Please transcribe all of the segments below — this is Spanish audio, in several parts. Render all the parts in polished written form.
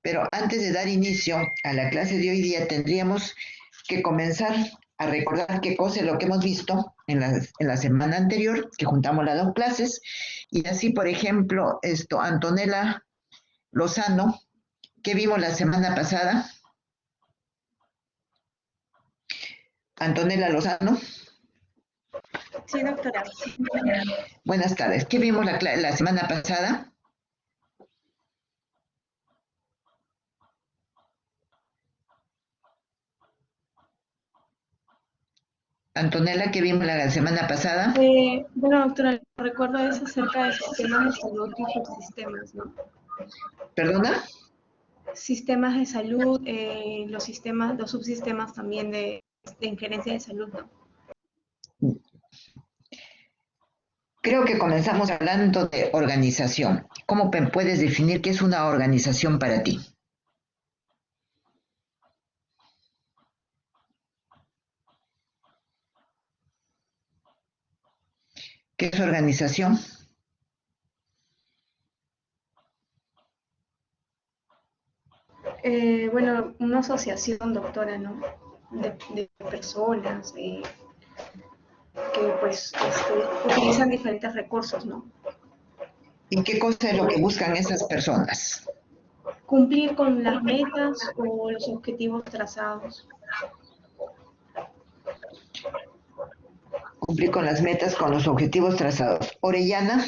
Pero antes de dar inicio a la clase de hoy día, tendríamos que comenzar a recordar qué cosa es lo que hemos visto en la semana anterior, que juntamos las dos clases, y así, por ejemplo, Antonella Lozano, ¿qué vimos la semana pasada? Antonella Lozano. Sí, doctora. Buenas tardes. ¿Qué vimos la semana pasada? Antonella, ¿qué vimos la semana pasada? Bueno, doctora, lo que recuerdo es acerca de sistemas de salud y subsistemas, ¿no? ¿Perdona? Sistemas de salud, los subsistemas también de injerencia de salud, ¿no? Creo que comenzamos hablando de organización. ¿Cómo puedes definir qué es una organización para ti? ¿Qué es organización? Bueno, una asociación, doctora, ¿no? De personas que pues utilizan diferentes recursos, ¿no? ¿Y qué cosa es lo que buscan esas personas? Cumplir con las metas o los objetivos trazados. Cumplir con las metas, con los objetivos trazados. Orellana.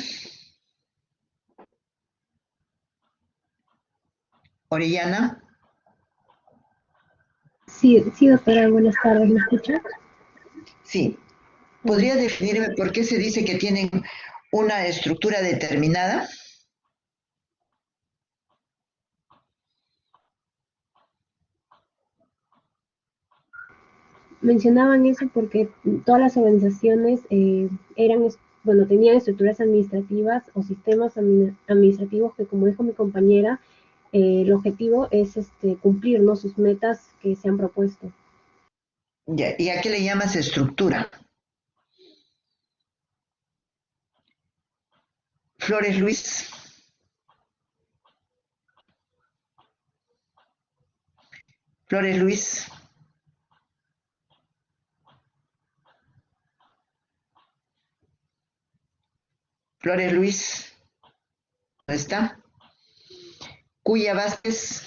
Orellana. Sí, sí, doctora, buenas tardes, ¿me escucha? Sí. ¿Podría definirme por qué se dice que tienen una estructura determinada? Mencionaban eso porque todas las organizaciones bueno, tenían estructuras administrativas o sistemas administrativos que, como dijo mi compañera, el objetivo es cumplir, ¿no?, sus metas que se han propuesto. Ya, ¿y a qué le llamas estructura? Flores Luis. Flores Luis. Flores Luis. ¿Dónde está? Cuya Vázquez.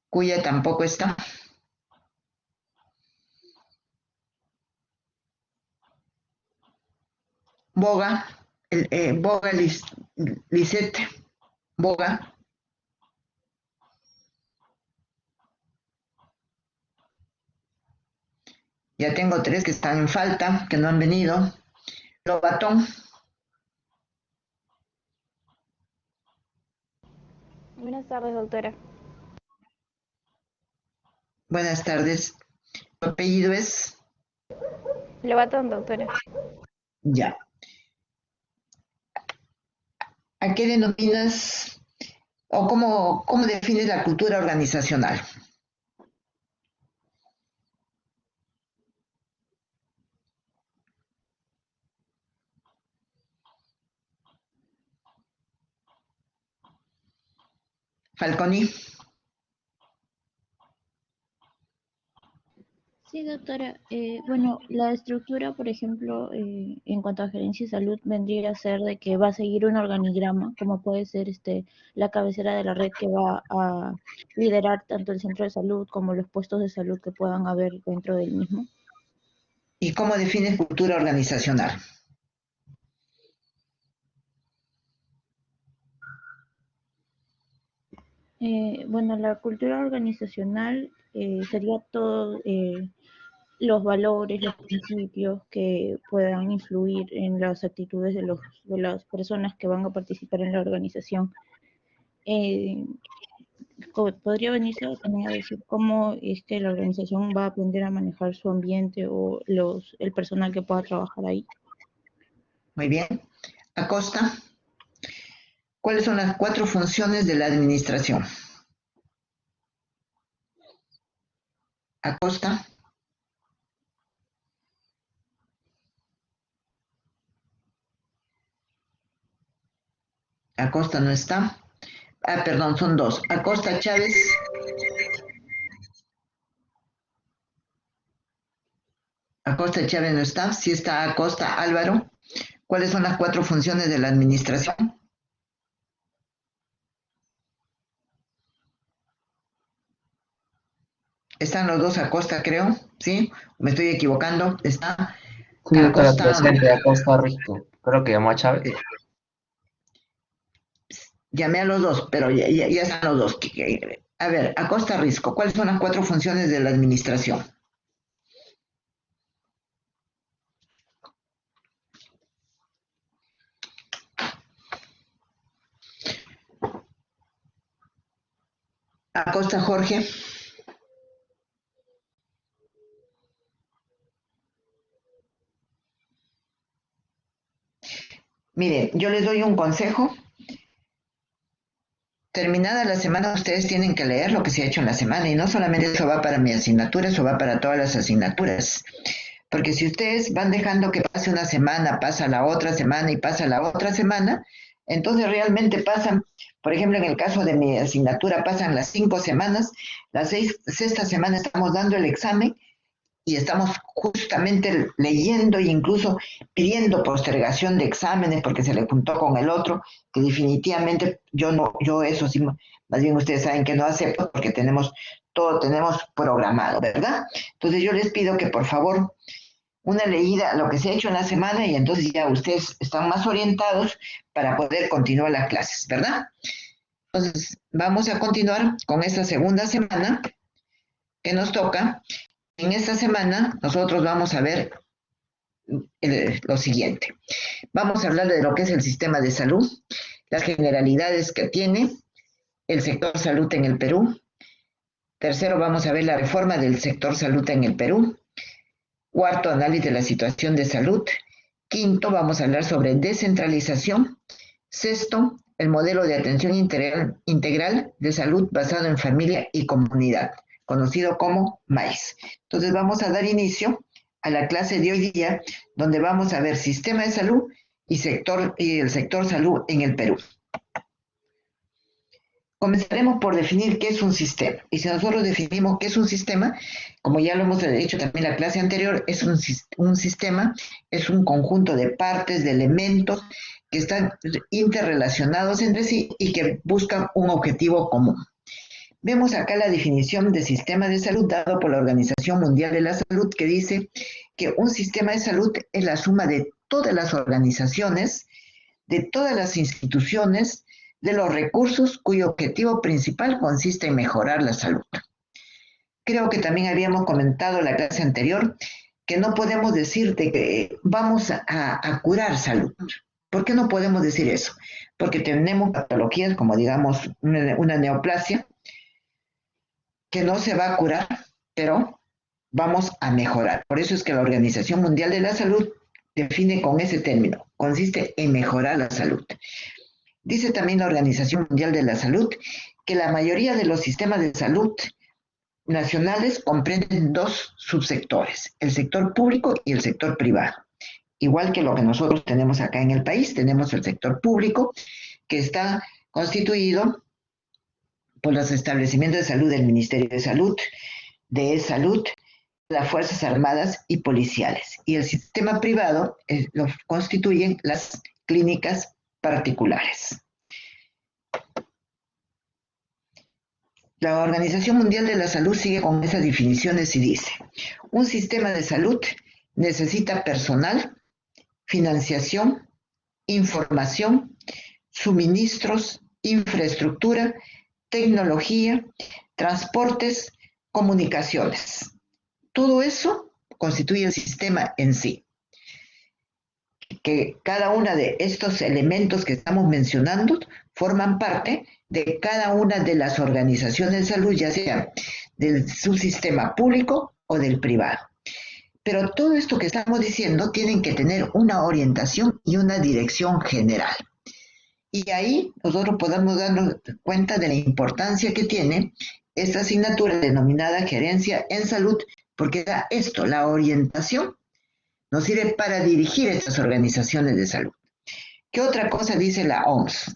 Cuya tampoco está. Boga. Boga Lisette. Boga. Ya tengo 3 que están en falta, que no han venido. Lobatón. Buenas tardes, doctora. Buenas tardes. ¿Tu apellido es? Lobatón, doctora. Ya. ¿A qué denominas o cómo defines la cultura organizacional? Falconi. Sí, doctora. Bueno, la estructura, por ejemplo, en cuanto a gerencia de salud, vendría a ser de que va a seguir un organigrama, como puede ser la cabecera de la red que va a liderar tanto el centro de salud como los puestos de salud que puedan haber dentro del mismo. ¿Y cómo defines cultura organizacional? Bueno, la cultura organizacional sería todo los valores, los principios que puedan influir en las actitudes de las personas que van a participar en la organización. Eh, Podría venirse también a decir cómo es que la organización va a aprender a manejar su ambiente o el personal que pueda trabajar ahí. Muy bien. Acosta. ¿Cuáles son las 4 funciones de la administración? Acosta. Acosta no está. Ah, perdón, son dos. Acosta Chávez. Acosta Chávez no está. Sí está Acosta Álvaro. ¿Cuáles son las 4 funciones de la administración? Están los dos Acosta, creo. ¿Sí? ¿Me estoy equivocando? Está Sí, doctora, Acosta. presente, Acosta Risco. Creo que llamó a Chávez. Llamé a los dos, pero ya están los dos. A ver, Acosta Risco, ¿cuáles son las 4 funciones de la administración? Acosta Jorge. Miren, yo les doy un consejo. Terminada la semana, ustedes tienen que leer lo que se ha hecho en la semana, y no solamente eso va para mi asignatura, eso va para todas las asignaturas. Porque si ustedes van dejando que pase una semana, pasa la otra semana y pasa la otra semana, entonces realmente pasan, por ejemplo, en el caso de mi asignatura, pasan las 5 semanas, la sexta semana estamos dando el examen y estamos justamente leyendo e incluso pidiendo postergación de exámenes porque se le juntó con el otro, que definitivamente yo eso sí, más bien ustedes saben que no acepto porque todo tenemos programado, ¿verdad? Entonces yo les pido que por favor una leída a lo que se ha hecho en la semana y entonces ya ustedes están más orientados para poder continuar las clases, ¿verdad? Entonces vamos a continuar con esta segunda semana que nos toca. En esta semana nosotros vamos a ver lo siguiente. Vamos a hablar de lo que es el sistema de salud, las generalidades que tiene el sector salud en el Perú. Tercero, vamos a ver la reforma del sector salud en el Perú. Cuarto, análisis de la situación de salud. Quinto, vamos a hablar sobre descentralización. Sexto, el modelo de atención integral de salud basado en familia y comunidad, conocido como MAIS. Entonces vamos a dar inicio a la clase de hoy día, donde vamos a ver sistema de salud y el sector salud en el Perú. Comenzaremos por definir qué es un sistema. Y si nosotros definimos qué es un sistema, como ya lo hemos hecho también en la clase anterior, un sistema es un conjunto de partes, de elementos que están interrelacionados entre sí y que buscan un objetivo común. Vemos acá la definición de sistema de salud dado por la Organización Mundial de la Salud, que dice que un sistema de salud es la suma de todas las organizaciones, de todas las instituciones, de los recursos cuyo objetivo principal consiste en mejorar la salud. Creo que también habíamos comentado en la clase anterior que no podemos decir que vamos a curar salud. ¿Por qué no podemos decir eso? Porque tenemos patologías como, digamos, una neoplasia, que no se va a curar, pero vamos a mejorar. Por eso es que la Organización Mundial de la Salud define con ese término, consiste en mejorar la salud. Dice también la Organización Mundial de la Salud que la mayoría de los sistemas de salud nacionales comprenden 2 subsectores, el sector público y el sector privado. Igual que lo que nosotros tenemos acá en el país, tenemos el sector público que está constituido por los establecimientos de salud del Ministerio de Salud, de Salud, las Fuerzas Armadas y policiales. Y el sistema privado lo constituyen las clínicas particulares. La Organización Mundial de la Salud sigue con esas definiciones y dice: un sistema de salud necesita personal, financiación, información, suministros, infraestructura, tecnología, transportes, comunicaciones. Todo eso constituye el sistema en sí. Que cada uno de estos elementos que estamos mencionando forman parte de cada una de las organizaciones de salud, ya sea del subsistema público o del privado. Pero todo esto que estamos diciendo tienen que tener una orientación y una dirección general. Y ahí nosotros podemos darnos cuenta de la importancia que tiene esta asignatura denominada Gerencia en Salud, porque da esto, la orientación, nos sirve para dirigir estas organizaciones de salud. ¿Qué otra cosa dice la OMS?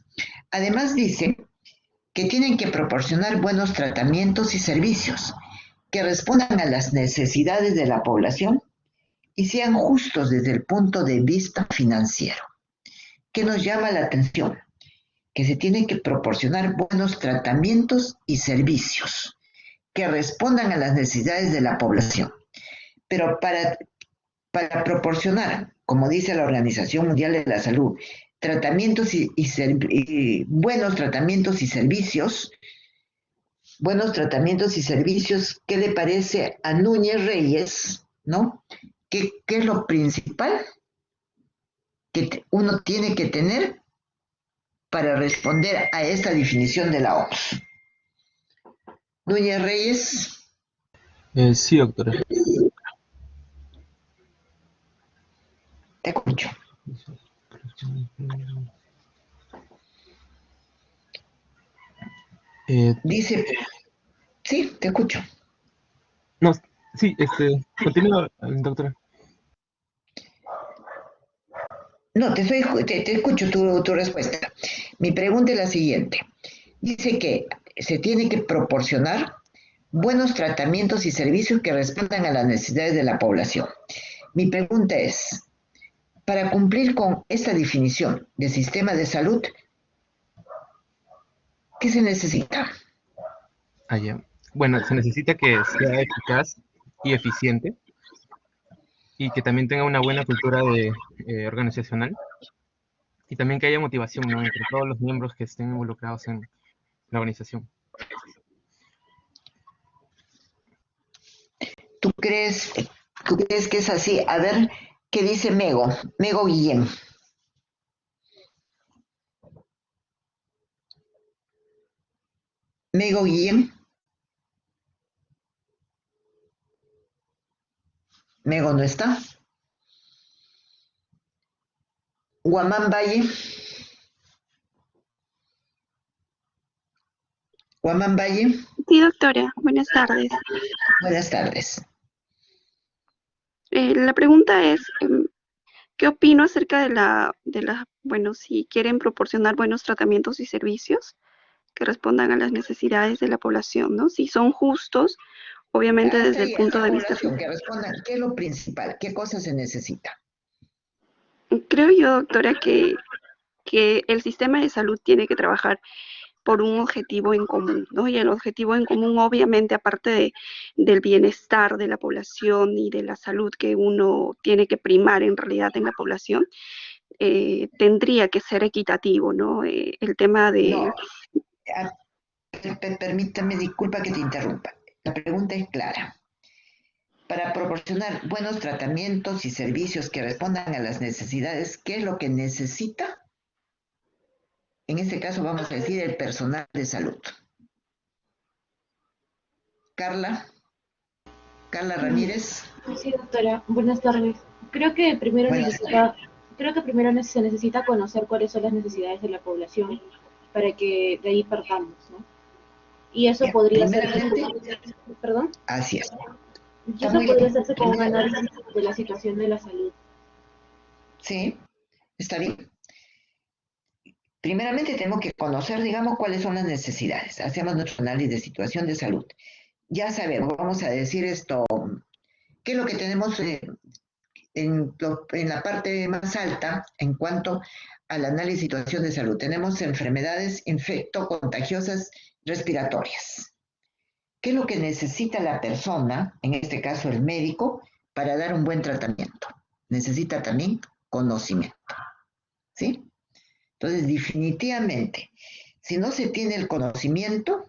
Además dice que tienen que proporcionar buenos tratamientos y servicios que respondan a las necesidades de la población y sean justos desde el punto de vista financiero. ¿Qué nos llama la atención? Que se tienen que proporcionar buenos tratamientos y servicios que respondan a las necesidades de la población. Pero para proporcionar, como dice la Organización Mundial de la Salud, tratamientos y buenos tratamientos y servicios, ¿qué le parece a Núñez Reyes, no? ¿Qué es lo principal que uno tiene que tener para responder a esta definición de la OMS? Núñez Reyes. Sí, doctora. Te escucho. Dice, sí, te escucho. No, sí, continúa, doctora. No, te escucho tu respuesta. Mi pregunta es la siguiente. Dice que se tiene que proporcionar buenos tratamientos y servicios que respondan a las necesidades de la población. Mi pregunta es, para cumplir con esta definición de sistema de salud, ¿qué se necesita? Ya. Bueno, se necesita que sea eficaz y eficiente y que también tenga una buena cultura organizacional y también que haya motivación, ¿no?, entre todos los miembros que estén involucrados en la organización. ¿Tú crees que es así? A ver, ¿qué dice Mego Guillén? Mego Guillén. Mego no está. Guamán Valle. Guamán Valle. Sí, doctora. Buenas tardes. Buenas tardes. La pregunta es, ¿qué opino acerca bueno, si quieren proporcionar buenos tratamientos y servicios que respondan a las necesidades de la población, ¿no? Si son justos, obviamente desde el punto de vista financiero. Que respondan, ¿qué es lo principal? ¿Qué cosa se necesita? Creo yo, doctora, que el sistema de salud tiene que trabajar por un objetivo en común, ¿no? Y el objetivo en común, obviamente, aparte del bienestar de la población y de la salud que uno tiene que primar en realidad en la población, tendría que ser equitativo, ¿no? El tema de... No, permítame, disculpa que te interrumpa. La pregunta es clara. Para proporcionar buenos tratamientos y servicios que respondan a las necesidades, ¿qué es lo que necesita? En este caso vamos a decir el personal de salud. Carla Ramírez. Sí, doctora, buenas tardes. Creo que primero se necesita conocer cuáles son las necesidades de la población para que de ahí partamos, ¿no? Y eso podría ser... ¿Perdón? Así es. Y eso podría hacerse con un análisis de la situación de la salud. Sí, está bien. Primeramente tenemos que conocer, digamos, cuáles son las necesidades. Hacemos nuestro análisis de situación de salud. Ya sabemos, vamos a decir esto, ¿qué es lo que tenemos en la parte más alta en cuanto al análisis de situación de salud? Tenemos enfermedades infectocontagiosas respiratorias. ¿Qué es lo que necesita la persona, en este caso el médico, para dar un buen tratamiento? Necesita también conocimiento. ¿Sí? Entonces, definitivamente, si no se tiene el conocimiento,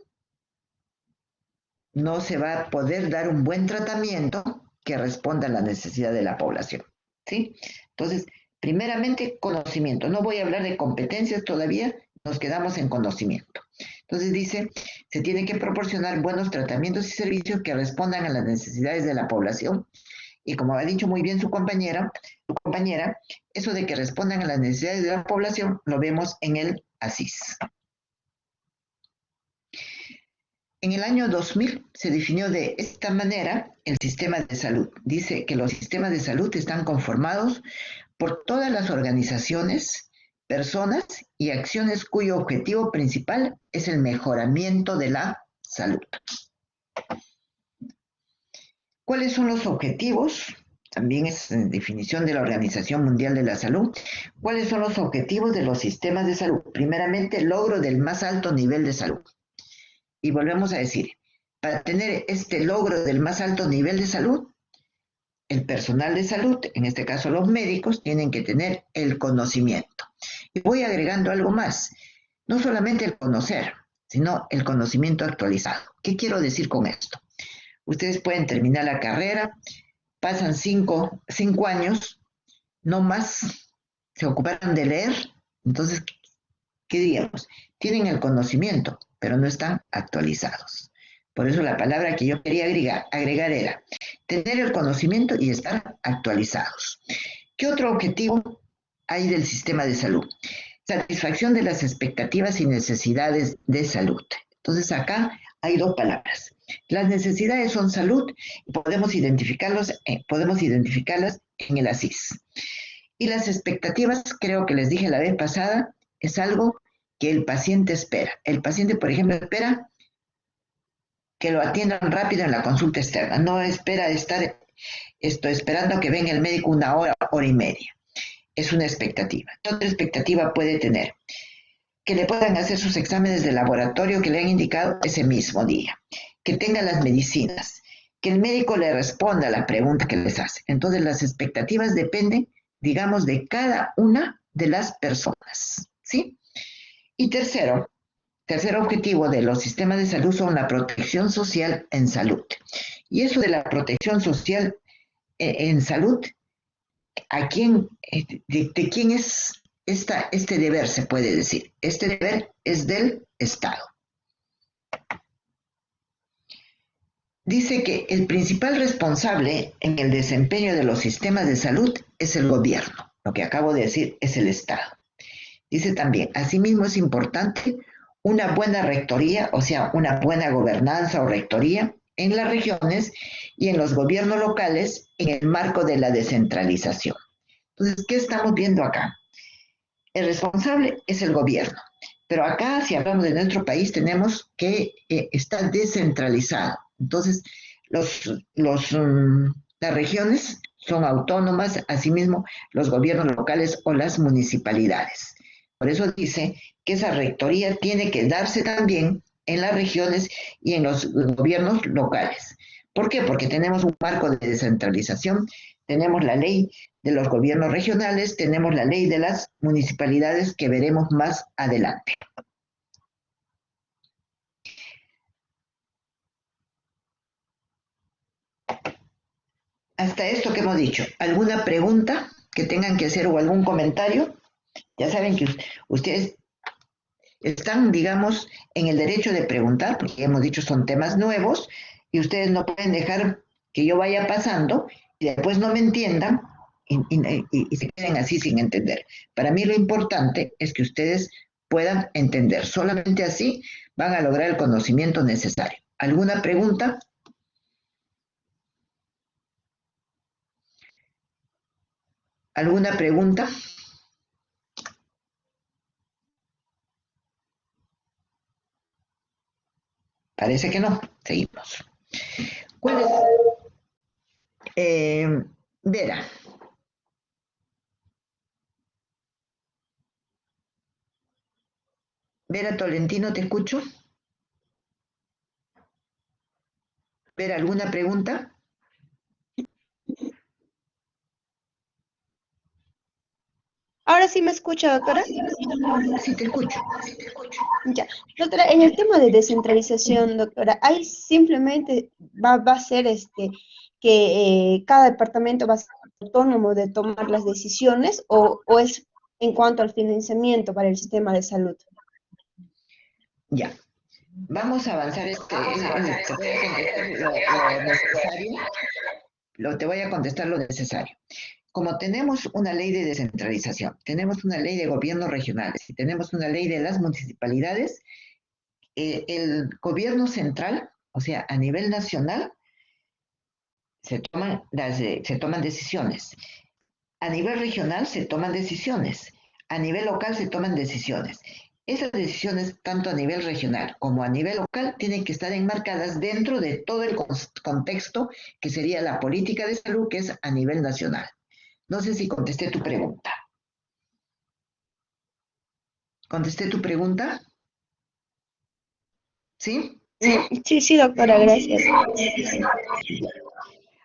no se va a poder dar un buen tratamiento que responda a la necesidad de la población. ¿Sí? Entonces, primeramente, conocimiento. No voy a hablar de competencias todavía, nos quedamos en conocimiento. Entonces dice, se tiene que proporcionar buenos tratamientos y servicios que respondan a las necesidades de la población. Y como ha dicho muy bien su compañera, eso de que respondan a las necesidades de la población lo vemos en el ASIS. En el año 2000 se definió de esta manera el sistema de salud. Dice que los sistemas de salud están conformados por todas las organizaciones personas y acciones cuyo objetivo principal es el mejoramiento de la salud. ¿Cuáles son los objetivos? También es en definición de la Organización Mundial de la Salud. ¿Cuáles son los objetivos de los sistemas de salud? Primeramente, el logro del más alto nivel de salud. Y volvemos a decir, para tener este logro del más alto nivel de salud, el personal de salud, en este caso los médicos, tienen que tener el conocimiento. Y voy agregando algo más, no solamente el conocer, sino el conocimiento actualizado. ¿Qué quiero decir con esto? Ustedes pueden terminar la carrera, pasan 5 años, no más, se ocuparon de leer, entonces, ¿qué diríamos? Tienen el conocimiento, pero no están actualizados. Por eso la palabra que yo quería agregar era tener el conocimiento y estar actualizados. ¿Qué otro objetivo hay del sistema de salud? Satisfacción de las expectativas y necesidades de salud. Entonces acá hay dos palabras. Las necesidades son salud y podemos identificarlas en el ASIS. Y las expectativas, creo que les dije la vez pasada, es algo que el paciente espera. El paciente, por ejemplo, espera que lo atiendan rápido en la consulta externa. No espera estar esperando a que venga el médico 1 hora, hora y media. Es una expectativa. ¿Qué otra expectativa puede tener? Que le puedan hacer sus exámenes de laboratorio que le han indicado ese mismo día. Que tenga las medicinas. Que el médico le responda a la pregunta que les hace. Entonces las expectativas dependen, digamos, de cada una de las personas. ¿Sí? Y tercer objetivo de los sistemas de salud son la protección social en salud. Y eso de la protección social en salud, ¿a quién, de quién es este deber, se puede decir? Este deber es del Estado. Dice que el principal responsable en el desempeño de los sistemas de salud es el gobierno. Lo que acabo de decir es el Estado. Dice también, asimismo es importante una buena rectoría, o sea, una buena gobernanza o rectoría en las regiones y en los gobiernos locales en el marco de la descentralización. Entonces, ¿qué estamos viendo acá? El responsable es el gobierno, pero acá, si hablamos de nuestro país, tenemos que está descentralizado. Entonces, las regiones son autónomas, asimismo los gobiernos locales o las municipalidades. Por eso dice que esa rectoría tiene que darse también en las regiones y en los gobiernos locales. ¿Por qué? Porque tenemos un marco de descentralización, tenemos la ley de los gobiernos regionales, tenemos la ley de las municipalidades que veremos más adelante. Hasta esto que hemos dicho, ¿alguna pregunta que tengan que hacer o algún comentario? Ya saben que ustedes están, digamos, en el derecho de preguntar, porque hemos dicho son temas nuevos, y ustedes no pueden dejar que yo vaya pasando y después no me entiendan y se queden así sin entender. Para mí lo importante es que ustedes puedan entender. Solamente así van a lograr el conocimiento necesario. ¿Alguna pregunta? ¿Alguna pregunta? Parece que no. Seguimos. ¿Cuál es? Vera. Vera Tolentino, ¿te escucho? Vera, ¿alguna pregunta? Ahora sí me escucha, doctora. Sí, te escucho. Ya, doctora, en el tema de descentralización, doctora, ahí simplemente va a ser que cada departamento va a ser autónomo de tomar las decisiones o es en cuanto al financiamiento para el sistema de salud. Ya. Vamos a avanzar te voy a contestar lo necesario. Como tenemos una ley de descentralización, tenemos una ley de gobiernos regionales y tenemos una ley de las municipalidades, el gobierno central, o sea, a nivel nacional, se toman decisiones. A nivel regional se toman decisiones. a nivel local se toman decisiones. Esas decisiones, tanto a nivel regional como a nivel local, tienen que estar enmarcadas dentro de todo el contexto que sería la política de salud, que es a nivel nacional. No sé si contesté tu pregunta. ¿Contesté tu pregunta? ¿Sí? Sí, doctora, gracias.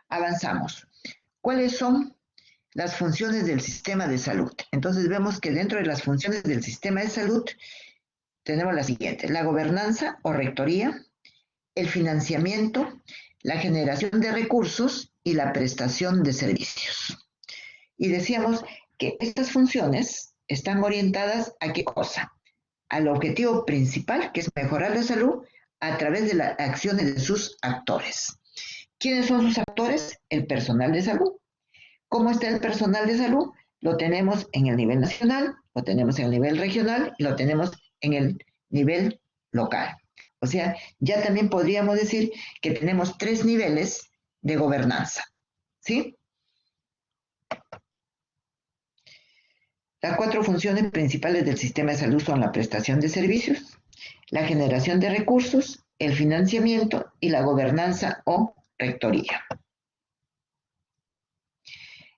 Avanzamos. ¿Cuáles son las funciones del sistema de salud? Entonces vemos que dentro de las funciones del sistema de salud tenemos las siguientes: la gobernanza o rectoría, el financiamiento, la generación de recursos y la prestación de servicios. Y decíamos que estas funciones están orientadas ¿a qué cosa? Al objetivo principal, que es mejorar la salud a través de las acciones de sus actores. ¿Quiénes son sus actores? El personal de salud. ¿Cómo está el personal de salud? Lo tenemos en el nivel nacional, lo tenemos en el nivel regional y lo tenemos en el nivel local. O sea, ya también podríamos decir que tenemos 3 niveles de gobernanza, ¿sí? Las 4 funciones principales del sistema de salud son la prestación de servicios, la generación de recursos, el financiamiento y la gobernanza o rectoría.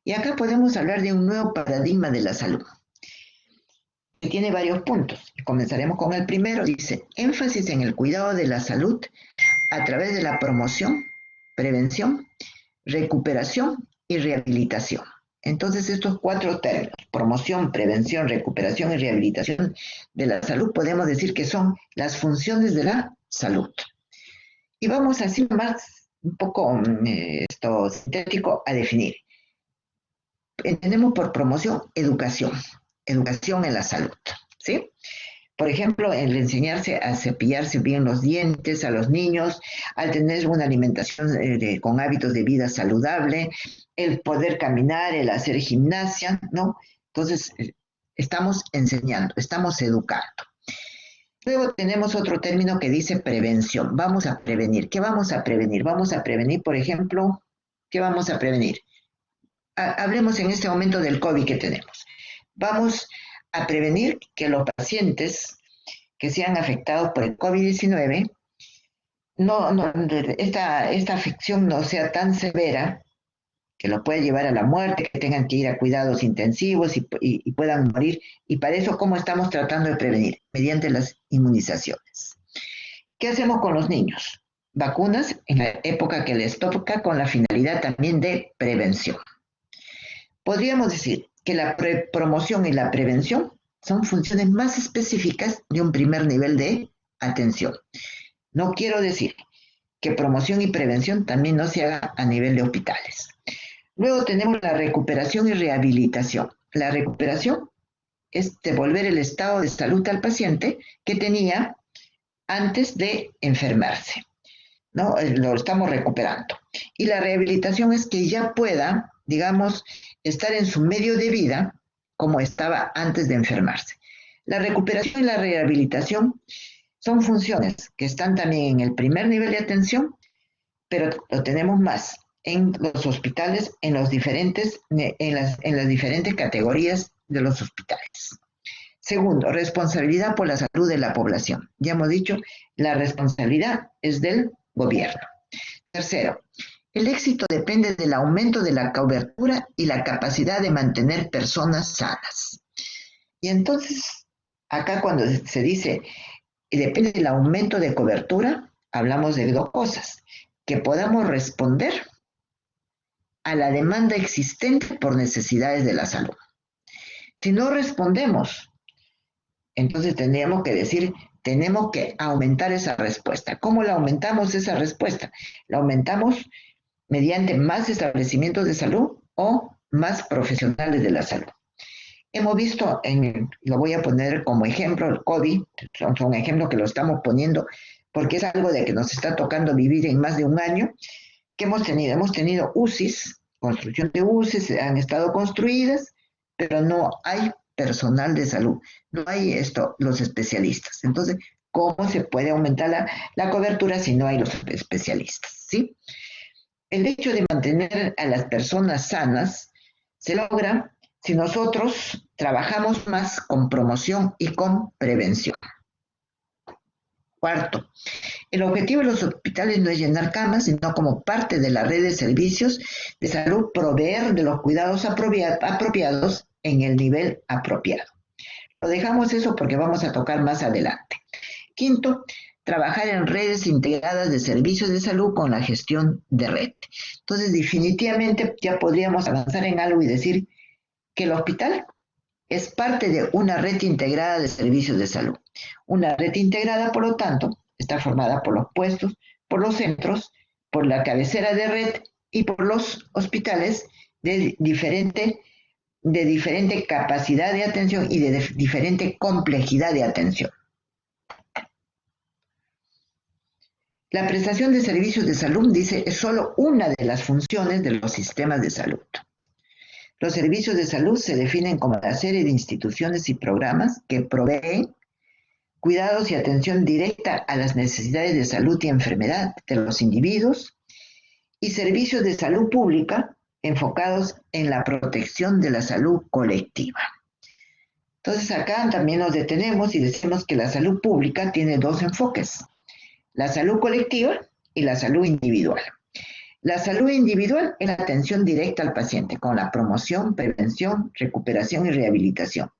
Y acá podemos hablar de un nuevo paradigma de la salud, que tiene varios puntos. Comenzaremos con el primero. Dice: énfasis en el cuidado de la salud a través de la promoción, prevención, recuperación y rehabilitación. Entonces, estos 4 términos, promoción, prevención, recuperación y rehabilitación de la salud, podemos decir que son las funciones de la salud. Y vamos así más, un poco sintético, a definir. Entendemos por promoción educación en la salud, ¿sí? Por ejemplo, el enseñarse a cepillarse bien los dientes a los niños, al tener una alimentación con hábitos de vida saludable, el poder caminar, el hacer gimnasia, ¿no? Entonces, estamos enseñando, estamos educando. Luego tenemos otro término que dice prevención. Vamos a prevenir. ¿Qué vamos a prevenir? Vamos a prevenir, por ejemplo, ¿qué vamos a prevenir? Hablemos en este momento del COVID que tenemos. Vamos a prevenir que los pacientes que sean afectados por el COVID-19, esta afección no sea tan severa que lo pueda llevar a la muerte, que tengan que ir a cuidados intensivos y puedan morir. Y para eso, ¿cómo estamos tratando de prevenir? Mediante las inmunizaciones. ¿Qué hacemos con los niños? Vacunas en la época que les toca, con la finalidad también de prevención. Podríamos decir que la promoción y la prevención son funciones más específicas de un primer nivel de atención. No quiero decir que promoción y prevención también no se haga a nivel de hospitales. Luego tenemos la recuperación y rehabilitación. La recuperación es devolver el estado de salud al paciente que tenía antes de enfermarse, ¿no? Lo estamos recuperando. Y la rehabilitación es que ya pueda, digamos, estar en su medio de vida como estaba antes de enfermarse. La recuperación y la rehabilitación son funciones que están también en el primer nivel de atención, pero lo tenemos más en los hospitales, en las diferentes categorías de los hospitales. Segundo, responsabilidad por la salud de la población. Ya hemos dicho, la responsabilidad es del gobierno. Tercero, el éxito depende del aumento de la cobertura y la capacidad de mantener personas sanas. Y entonces, acá cuando se dice depende del aumento de cobertura, hablamos de 2 cosas: que podamos responder a la demanda existente por necesidades de la salud. Si no respondemos, entonces tendríamos que decir, tenemos que aumentar esa respuesta. ¿Cómo la aumentamos esa respuesta? La aumentamos mediante más establecimientos de salud o más profesionales de la salud. Hemos visto, lo voy a poner como ejemplo, el COVID, son ejemplos que lo estamos poniendo porque es algo de que nos está tocando vivir en más de un año. ¿Qué hemos tenido? Hemos tenido UCIs, construcción de UCIs, han estado construidas, pero no hay personal de salud, no hay los especialistas. Entonces, ¿cómo se puede aumentar la cobertura si no hay los especialistas? ¿Sí? El hecho de mantener a las personas sanas se logra si nosotros trabajamos más con promoción y con prevención. Cuarto, el objetivo de los hospitales no es llenar camas, sino como parte de la red de servicios de salud, proveer de los cuidados apropiados en el nivel apropiado. Lo dejamos eso porque vamos a tocar más adelante. Quinto, trabajar en redes integradas de servicios de salud con la gestión de red. Entonces, definitivamente ya podríamos avanzar en algo y decir que el hospital es parte de una red integrada de servicios de salud. Una red integrada, por lo tanto, está formada por los puestos, por los centros, por la cabecera de red y por los hospitales de diferente capacidad de atención y de diferente complejidad de atención. La prestación de servicios de salud, dice, es solo una de las funciones de los sistemas de salud. Los servicios de salud se definen como la serie de instituciones y programas que proveen cuidados y atención directa a las necesidades de salud y enfermedad de los individuos y servicios de salud pública enfocados en la protección de la salud colectiva. Entonces acá también nos detenemos y decimos que la salud pública tiene dos enfoques: la salud colectiva y la salud individual. La salud individual es la atención directa al paciente con la promoción, prevención, recuperación y rehabilitación.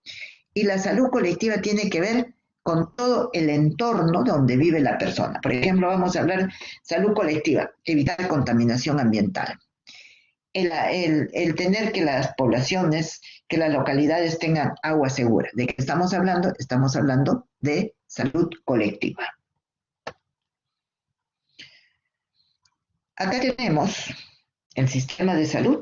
Y la salud colectiva tiene que ver con todo el entorno donde vive la persona. Por ejemplo, vamos a hablar de salud colectiva, evitar contaminación ambiental. El tener que las poblaciones, que las localidades tengan agua segura. ¿De qué estamos hablando? Estamos hablando de salud colectiva. Acá tenemos el sistema de salud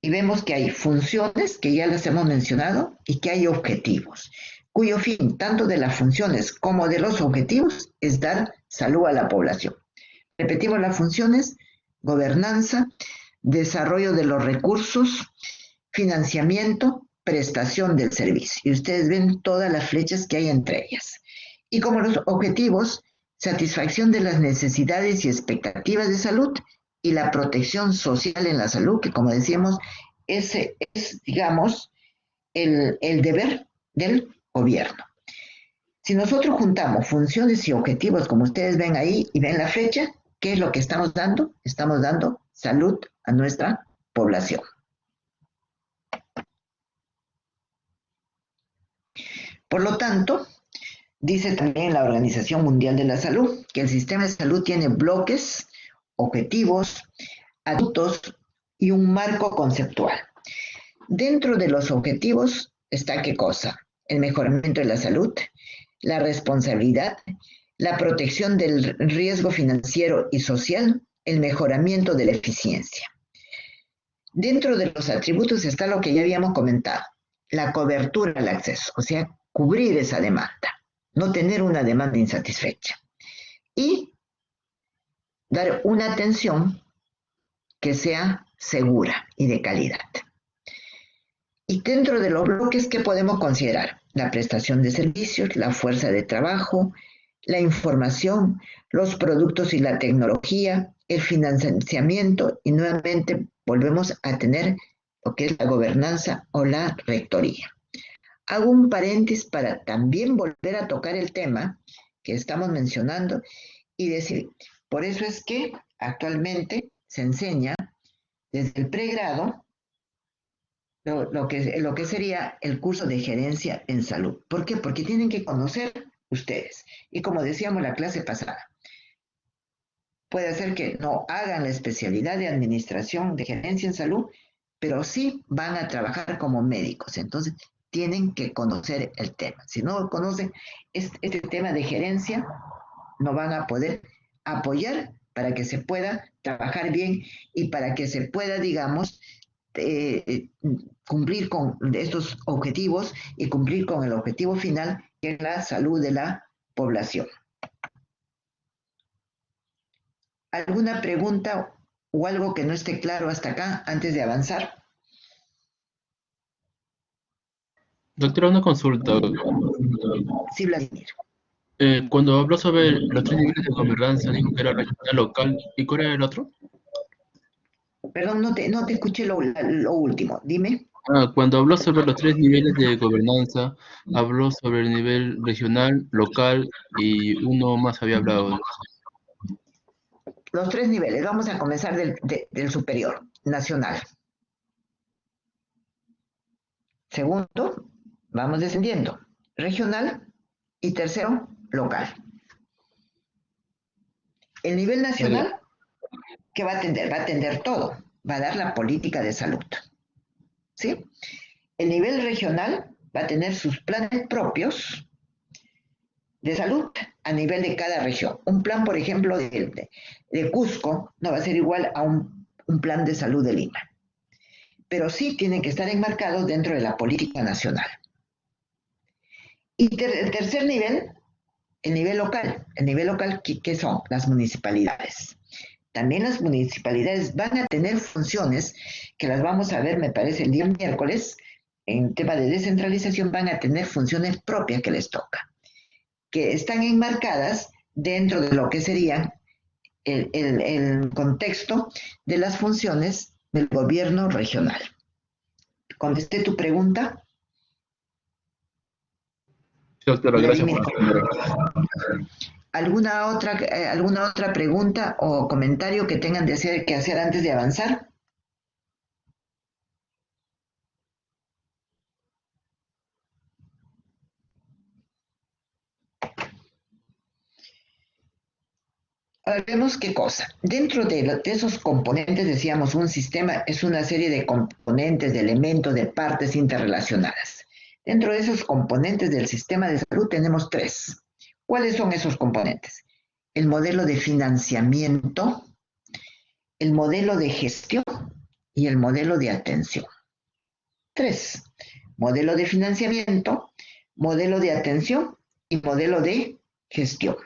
y vemos que hay funciones, que ya las hemos mencionado, y que hay objetivos, cuyo fin, tanto de las funciones como de los objetivos, es dar salud a la población. Repetimos las funciones: gobernanza, desarrollo de los recursos, financiamiento, prestación del servicio. Y ustedes ven todas las flechas que hay entre ellas. Y como los objetivos, satisfacción de las necesidades y expectativas de salud y la protección social en la salud, que como decíamos, ese es, digamos, el deber del gobierno. Si nosotros juntamos funciones y objetivos, como ustedes ven ahí y ven la flecha, ¿qué es lo que estamos dando? Estamos dando salud a nuestra población. Por lo tanto, dice también la Organización Mundial de la Salud que el sistema de salud tiene bloques, objetivos, adultos y un marco conceptual. Dentro de los objetivos está ¿qué cosa? El mejoramiento de la salud, la responsabilidad, la protección del riesgo financiero y social, el mejoramiento de la eficiencia. Dentro de los atributos está lo que ya habíamos comentado, la cobertura al acceso, o sea, cubrir esa demanda, no tener una demanda insatisfecha y dar una atención que sea segura y de calidad. Y dentro de los bloques, ¿qué podemos considerar? La prestación de servicios, la fuerza de trabajo, la información, los productos y la tecnología, el financiamiento y nuevamente volvemos a tener lo que es la gobernanza o la rectoría. Hago un paréntesis para también volver a tocar el tema que estamos mencionando y decir, por eso es que actualmente se enseña desde el pregrado lo que sería el curso de gerencia en salud. ¿Por qué? Porque tienen que conocer ustedes. Y como decíamos la clase pasada, puede ser que no hagan la especialidad de administración de gerencia en salud, pero sí van a trabajar como médicos. Entonces, tienen que conocer el tema. Si no conocen este tema de gerencia, no van a poder apoyar para que se pueda trabajar bien y para que se pueda, digamos, cumplir con estos objetivos y cumplir con el objetivo final, que es la salud de la población. ¿Alguna pregunta o algo que no esté claro hasta acá antes de avanzar? Doctora, una consulta. Sí, Vladimir. Cuando habló sobre los 3 niveles de gobernanza, dijo que era regional, local, ¿y cuál era el otro? Perdón, no te escuché lo último. Dime. Cuando habló sobre los 3 niveles de gobernanza, habló sobre el nivel regional, local y uno más había hablado. Los 3 niveles, vamos a comenzar del superior, nacional. Segundo, vamos descendiendo, regional y tercero, local. El nivel nacional, ¿qué va a atender? Va a atender todo, va a dar la política de salud. ¿Sí? El nivel regional va a tener sus planes propios de salud a nivel de cada región. Un plan, por ejemplo, de Cusco no va a ser igual a un plan de salud de Lima, pero sí tienen que estar enmarcados dentro de la política nacional. Y el tercer nivel, el nivel local. El nivel local, ¿qué son? Las municipalidades. También las municipalidades van a tener funciones que las vamos a ver, me parece, el día miércoles, en tema de descentralización, van a tener funciones propias que les toca, que están enmarcadas dentro de lo que sería el contexto de las funciones del gobierno regional. ¿Contesté tu pregunta? Doctora, gracias Vladimir, por responder. ¿alguna otra pregunta o comentario que tengan que hacer antes de avanzar? Ahora vemos qué cosa. Dentro de esos componentes, decíamos, un sistema es una serie de componentes, de elementos, de partes interrelacionadas. Dentro de esos componentes del sistema de salud tenemos 3. ¿Cuáles son esos componentes? El modelo de financiamiento, el modelo de gestión y el modelo de atención. 3. Modelo de financiamiento, modelo de atención y modelo de gestión.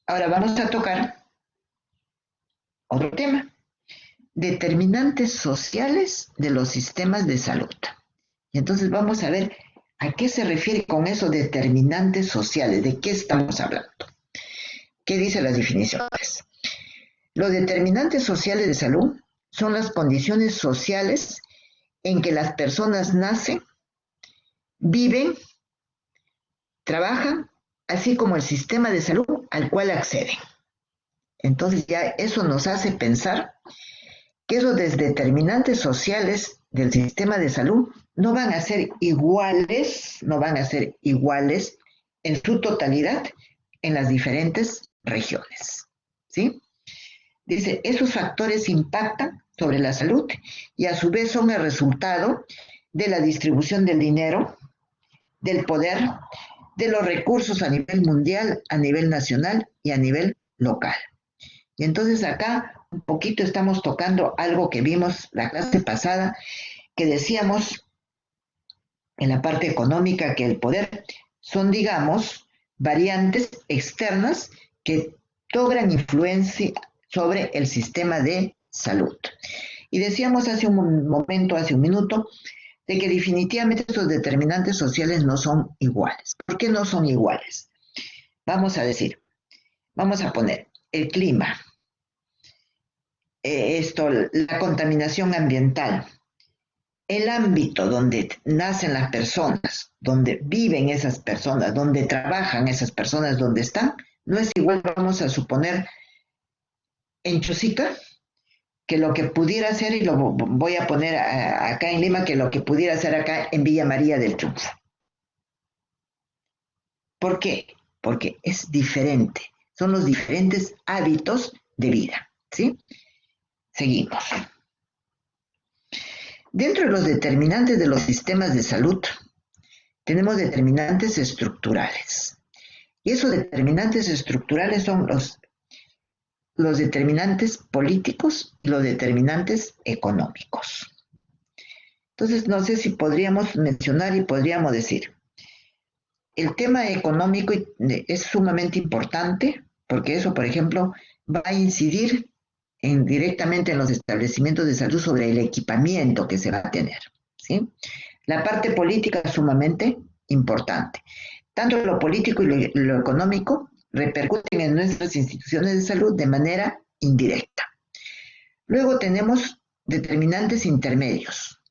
Ahora vamos a tocar otro tema. Determinantes sociales de los sistemas de salud. Y entonces vamos a ver a qué se refiere con esos determinantes sociales, de qué estamos hablando. ¿Qué dicen las definiciones? Los determinantes sociales de salud son las condiciones sociales en que las personas nacen, viven, trabajan, así como el sistema de salud al cual acceden. Entonces ya eso nos hace pensar que esos determinantes sociales del sistema de salud no van a ser iguales en su totalidad en las diferentes regiones. ¿Sí? Dice, esos factores impactan sobre la salud y a su vez son el resultado de la distribución del dinero, del poder, de los recursos a nivel mundial, a nivel nacional y a nivel local. Y entonces acá un poquito estamos tocando algo que vimos la clase pasada, que decíamos en la parte económica que el poder son, digamos, variantes externas que logran influencia sobre el sistema de salud. Y decíamos hace un minuto, de que definitivamente estos determinantes sociales no son iguales. ¿Por qué no son iguales? Vamos a poner el clima, la contaminación ambiental, el ámbito donde nacen las personas, donde viven esas personas, donde trabajan esas personas, donde están, no es igual, vamos a suponer, en Chosica, que lo que pudiera ser, y lo voy a poner acá en Lima, que lo que pudiera ser acá en Villa María del Triunfo. ¿Por qué? Porque es diferente, son los diferentes hábitos de vida, ¿sí? Seguimos. Dentro de los determinantes de los sistemas de salud, tenemos determinantes estructurales. Y esos determinantes estructurales son los determinantes políticos y los determinantes económicos. Entonces, no sé si podríamos mencionar y podríamos decir, el tema económico es sumamente importante, porque eso, por ejemplo, va a incidir directamente en los establecimientos de salud sobre el equipamiento que se va a tener, ¿sí? La parte política es sumamente importante. Tanto lo político y lo económico repercuten en nuestras instituciones de salud de manera indirecta, Luego tenemos determinantes intermedios.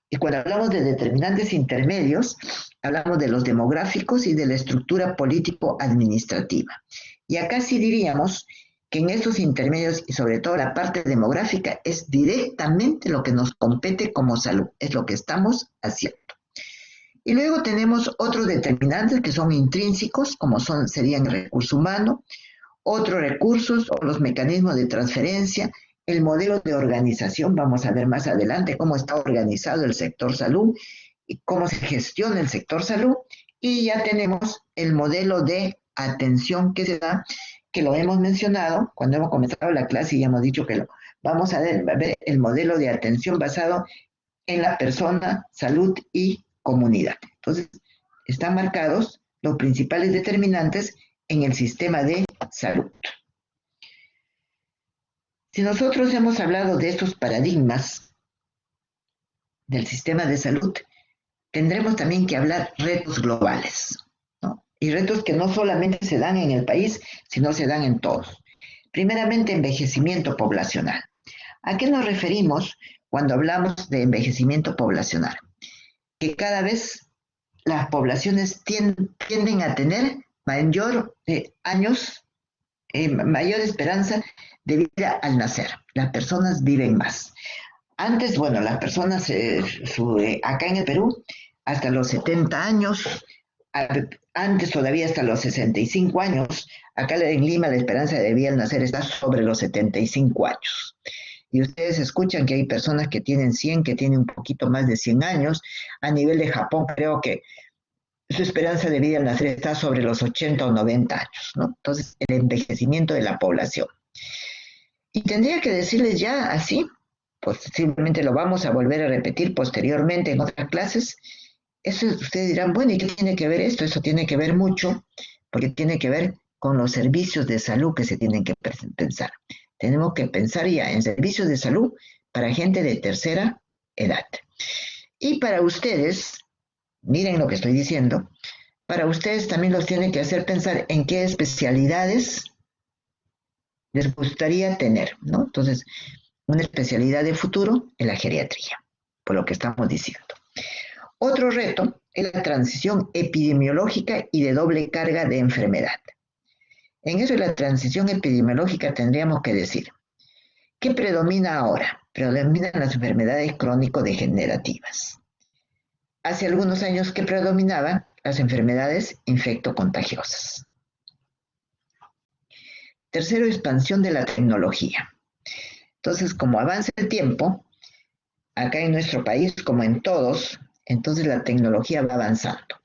Y cuando hablamos de determinantes intermedios, hablamos de los demográficos y de la estructura político-administrativa. Y acá sí diríamos que en estos intermedios, y sobre todo la parte demográfica, es directamente lo que nos compete como salud, es lo que estamos haciendo. Y luego tenemos otros determinantes que son intrínsecos, como serían el recurso humano, otros recursos o los mecanismos de transferencia, el modelo de organización, vamos a ver más adelante cómo está organizado el sector salud y cómo se gestiona el sector salud, y ya tenemos el modelo de atención que se da, que lo hemos mencionado cuando hemos comenzado la clase y ya hemos dicho que vamos a ver el modelo de atención basado en la persona, salud y comunidad. Entonces, están marcados los principales determinantes en el sistema de salud. Si nosotros hemos hablado de estos paradigmas del sistema de salud, tendremos también que hablar retos globales, ¿no? Y retos que no solamente se dan en el país, sino se dan en todos. Primeramente, envejecimiento poblacional. ¿A qué nos referimos cuando hablamos de envejecimiento poblacional? Que cada vez las poblaciones tienden a tener mayor mayor esperanza de vida al nacer. Las personas viven más. Antes, bueno, las personas acá en el Perú, hasta los 70 años, antes todavía hasta los 65 años, acá en Lima la esperanza de vida al nacer está sobre los 75 años. Y ustedes escuchan que hay personas que tienen 100, que tienen un poquito más de 100 años. A nivel de Japón, creo que su esperanza de vida al nacer está sobre los 80 o 90 años, ¿no? Entonces, el envejecimiento de la población. Y tendría que decirles ya así, pues simplemente lo vamos a volver a repetir posteriormente en otras clases. Eso ustedes dirán, bueno, ¿y qué tiene que ver esto? Eso tiene que ver mucho, porque tiene que ver con los servicios de salud que se tienen que pensar. Tenemos que pensar ya en servicios de salud para gente de tercera edad. Y para ustedes, miren lo que estoy diciendo, para ustedes también los tienen que hacer pensar en qué especialidades les gustaría tener, ¿no? Entonces, una especialidad de futuro en la geriatría, por lo que estamos diciendo. Otro reto es la transición epidemiológica y de doble carga de enfermedad. En eso de la transición epidemiológica tendríamos que decir, ¿qué predomina ahora? Predominan las enfermedades crónico-degenerativas. Hace algunos años que predominaban las enfermedades infectocontagiosas. Tercero, expansión de la tecnología. Entonces, como avanza el tiempo, acá en nuestro país, como en todos, entonces la tecnología va avanzando.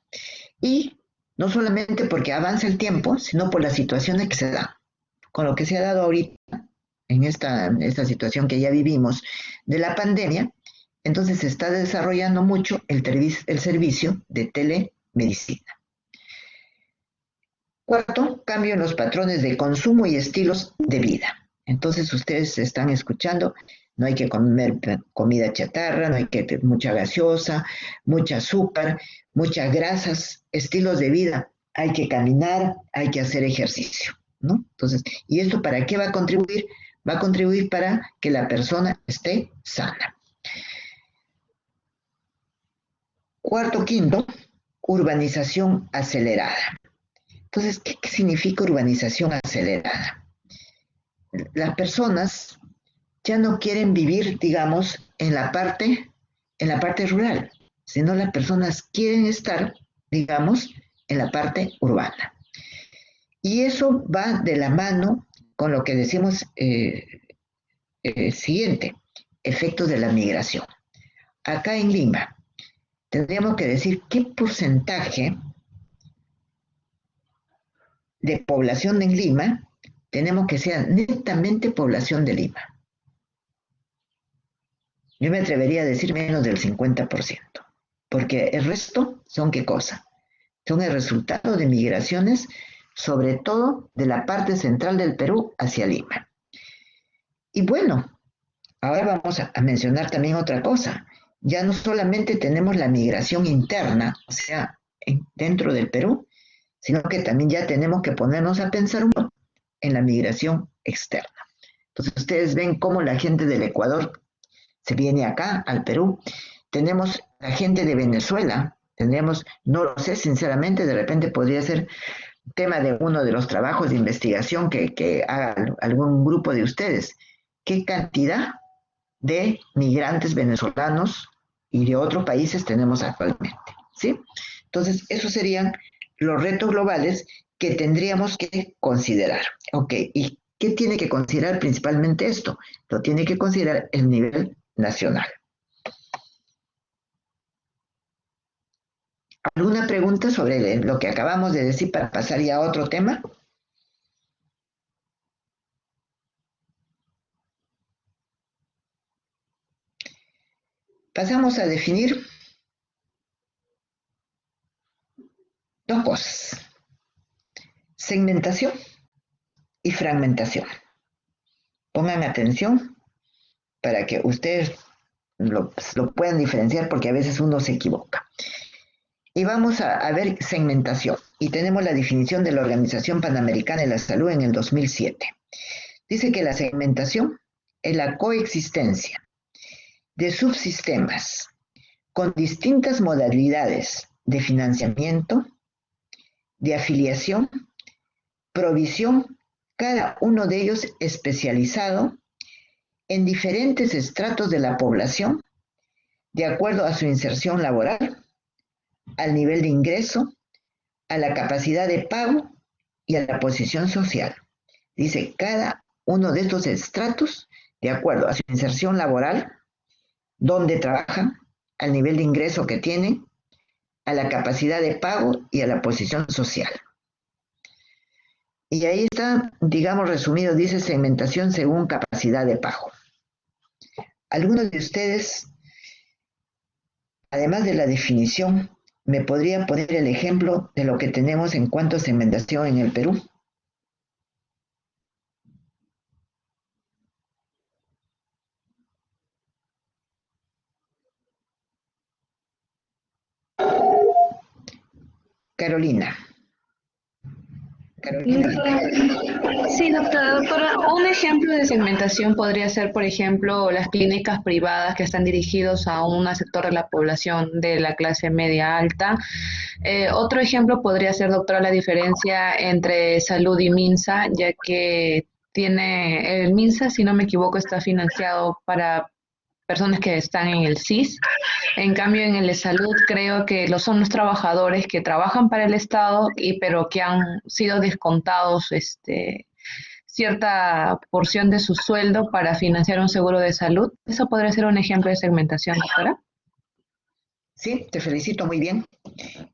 Y no solamente porque avanza el tiempo, sino por las situaciones que se dan. Con lo que se ha dado ahorita, en esta situación que ya vivimos de la pandemia, entonces se está desarrollando mucho el servicio de telemedicina. Cuarto, cambio en los patrones de consumo y estilos de vida. Entonces ustedes están escuchando, no hay que comer comida chatarra, no hay que tener mucha gaseosa, mucha azúcar, muchas grasas, estilos de vida. Hay que caminar, hay que hacer ejercicio, ¿no? Entonces, ¿y esto para qué va a contribuir? Va a contribuir para que la persona esté sana. Cuarto, quinto, urbanización acelerada. Entonces, ¿qué significa urbanización acelerada? Las personas ya no quieren vivir, digamos, en la parte rural, sino las personas quieren estar, digamos, en la parte urbana. Y eso va de la mano con lo que decimos siguiente, efectos de la migración. Acá en Lima, tendríamos que decir qué porcentaje de población en Lima tenemos que ser netamente población de Lima. Yo me atrevería a decir menos del 50%, porque el resto son ¿qué cosa? Son el resultado de migraciones, sobre todo de la parte central del Perú hacia Lima. Y bueno, ahora vamos a mencionar también otra cosa. Ya no solamente tenemos la migración interna, o sea, dentro del Perú, sino que también ya tenemos que ponernos a pensar en la migración externa. Entonces ustedes ven cómo la gente del Ecuador se viene acá, al Perú. Tenemos la gente de Venezuela, tendríamos, no lo sé sinceramente, de repente podría ser tema de uno de los trabajos de investigación que haga algún grupo de ustedes. ¿Qué cantidad de migrantes venezolanos y de otros países tenemos actualmente? ¿Sí? Entonces, esos serían los retos globales que tendríamos que considerar. Ok, ¿y qué tiene que considerar principalmente esto? Lo tiene que considerar el nivel nacional. ¿Alguna pregunta sobre lo que acabamos de decir para pasar ya a otro tema? Pasamos a definir dos cosas: segmentación y fragmentación. Pongan atención para que ustedes lo puedan diferenciar, porque a veces uno se equivoca. Y vamos a ver segmentación. Y tenemos la definición de la Organización Panamericana de la Salud en el 2007. Dice que la segmentación es la coexistencia de subsistemas con distintas modalidades de financiamiento, de afiliación, provisión, cada uno de ellos especializado en diferentes estratos de la población, de acuerdo a su inserción laboral, al nivel de ingreso, a la capacidad de pago y a la posición social. Dice, cada uno de estos estratos, de acuerdo a su inserción laboral, dónde trabajan, al nivel de ingreso que tienen, a la capacidad de pago y a la posición social. Y ahí está, digamos resumido, dice segmentación según capacidad de pago. Algunos de ustedes, además de la definición, me podrían poner el ejemplo de lo que tenemos en cuanto a segmentación en el Perú. Carolina. Sí, doctora, un ejemplo de segmentación podría ser, por ejemplo, las clínicas privadas que están dirigidos a un sector de la población de la clase media alta. Otro ejemplo podría ser, doctora, la diferencia entre salud y MINSA, ya que el MINSA, si no me equivoco, está financiado para personas que están en el SIS. En cambio, en el de salud creo que son los trabajadores que trabajan para el Estado, pero que han sido descontados cierta porción de su sueldo para financiar un seguro de salud. ¿Eso podría ser un ejemplo de segmentación, doctora? Sí, te felicito, muy bien.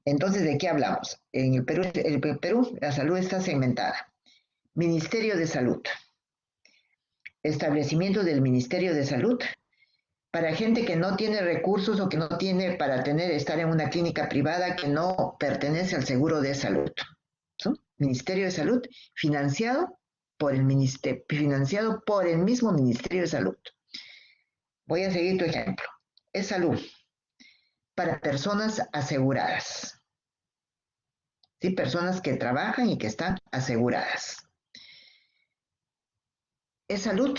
Entonces, ¿de qué hablamos? En el Perú la salud está segmentada. Ministerio de Salud. Establecimiento del Ministerio de Salud para gente que no tiene recursos o que no tiene para estar en una clínica privada que no pertenece al seguro de salud. ¿Sí? Ministerio de Salud financiado por el mismo Ministerio de Salud. Voy a seguir tu ejemplo. Es salud para personas aseguradas. ¿Sí? Personas que trabajan y que están aseguradas. Es salud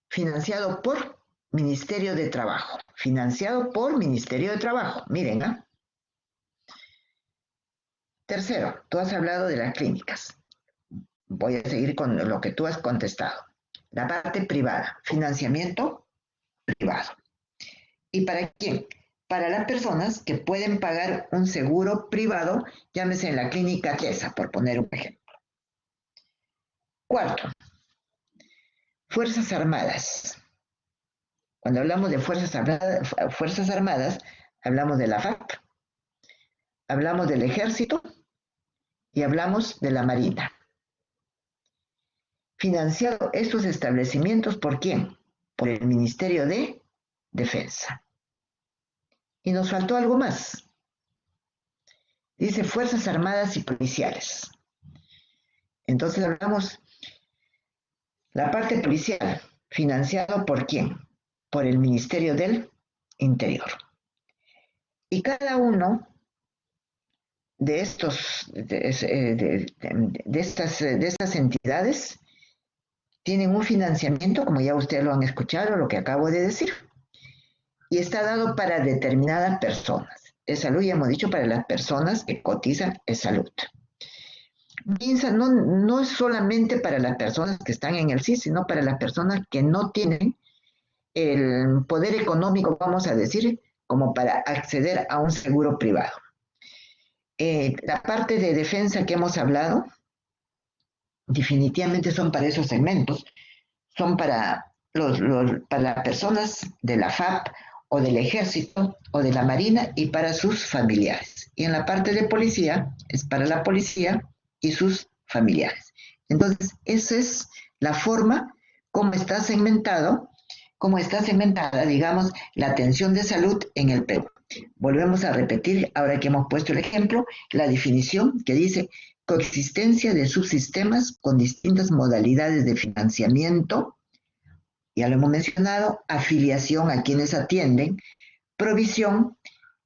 financiado por Ministerio de Trabajo. Financiado por Ministerio de Trabajo. Miren, ¿ah? Tercero, tú has hablado de las clínicas. Voy a seguir con lo que tú has contestado. La parte privada, financiamiento privado. ¿Y para quién? Para las personas que pueden pagar un seguro privado, llámese en la clínica TESA, por poner un ejemplo. Cuarto, Fuerzas Armadas. Cuando hablamos de Fuerzas Armadas, hablamos de la FARC, hablamos del Ejército y hablamos de la Marina. Financiado estos establecimientos, ¿por quién? Por el Ministerio de Defensa. Y nos faltó algo más. Dice Fuerzas Armadas y Policiales. Entonces hablamos la parte policial, financiado ¿por quién? Por el Ministerio del Interior. Y cada uno de estas entidades tienen un financiamiento, como ya ustedes lo han escuchado, lo que acabo de decir, y está dado para determinadas personas. Es salud, ya hemos dicho, para las personas que cotizan es salud. MINSA no es solamente para las personas que están en el SIS, sino para las personas que no tienen el poder económico, vamos a decir, como para acceder a un seguro privado. La parte de defensa que hemos hablado, definitivamente son para esos segmentos, son para las personas de la FAP o del Ejército o de la Marina y para sus familiares. Y en la parte de policía, es para la policía y sus familiares. Entonces, esa es la forma como está segmentada, digamos, la atención de salud en el Perú. Volvemos a repetir, ahora que hemos puesto el ejemplo, la definición que dice coexistencia de subsistemas con distintas modalidades de financiamiento, ya lo hemos mencionado, afiliación a quienes atienden, provisión,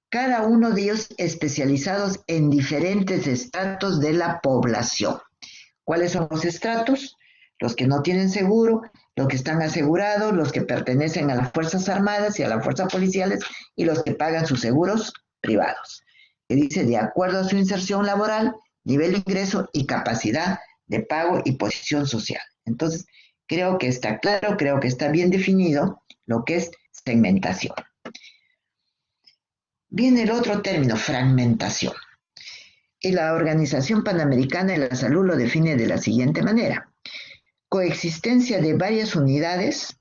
cada uno de ellos especializados en diferentes estratos de la población. ¿Cuáles son los estratos? Los que no tienen seguro, los que están asegurados, los que pertenecen a las Fuerzas Armadas y a las Fuerzas Policiales y los que pagan sus seguros privados. Que dice, de acuerdo a su inserción laboral, nivel de ingreso y capacidad de pago y posición social. Entonces, creo que está claro, creo que está bien definido lo que es segmentación. Viene el otro término, fragmentación. Y la Organización Panamericana de la Salud lo define de la siguiente manera. Coexistencia de varias unidades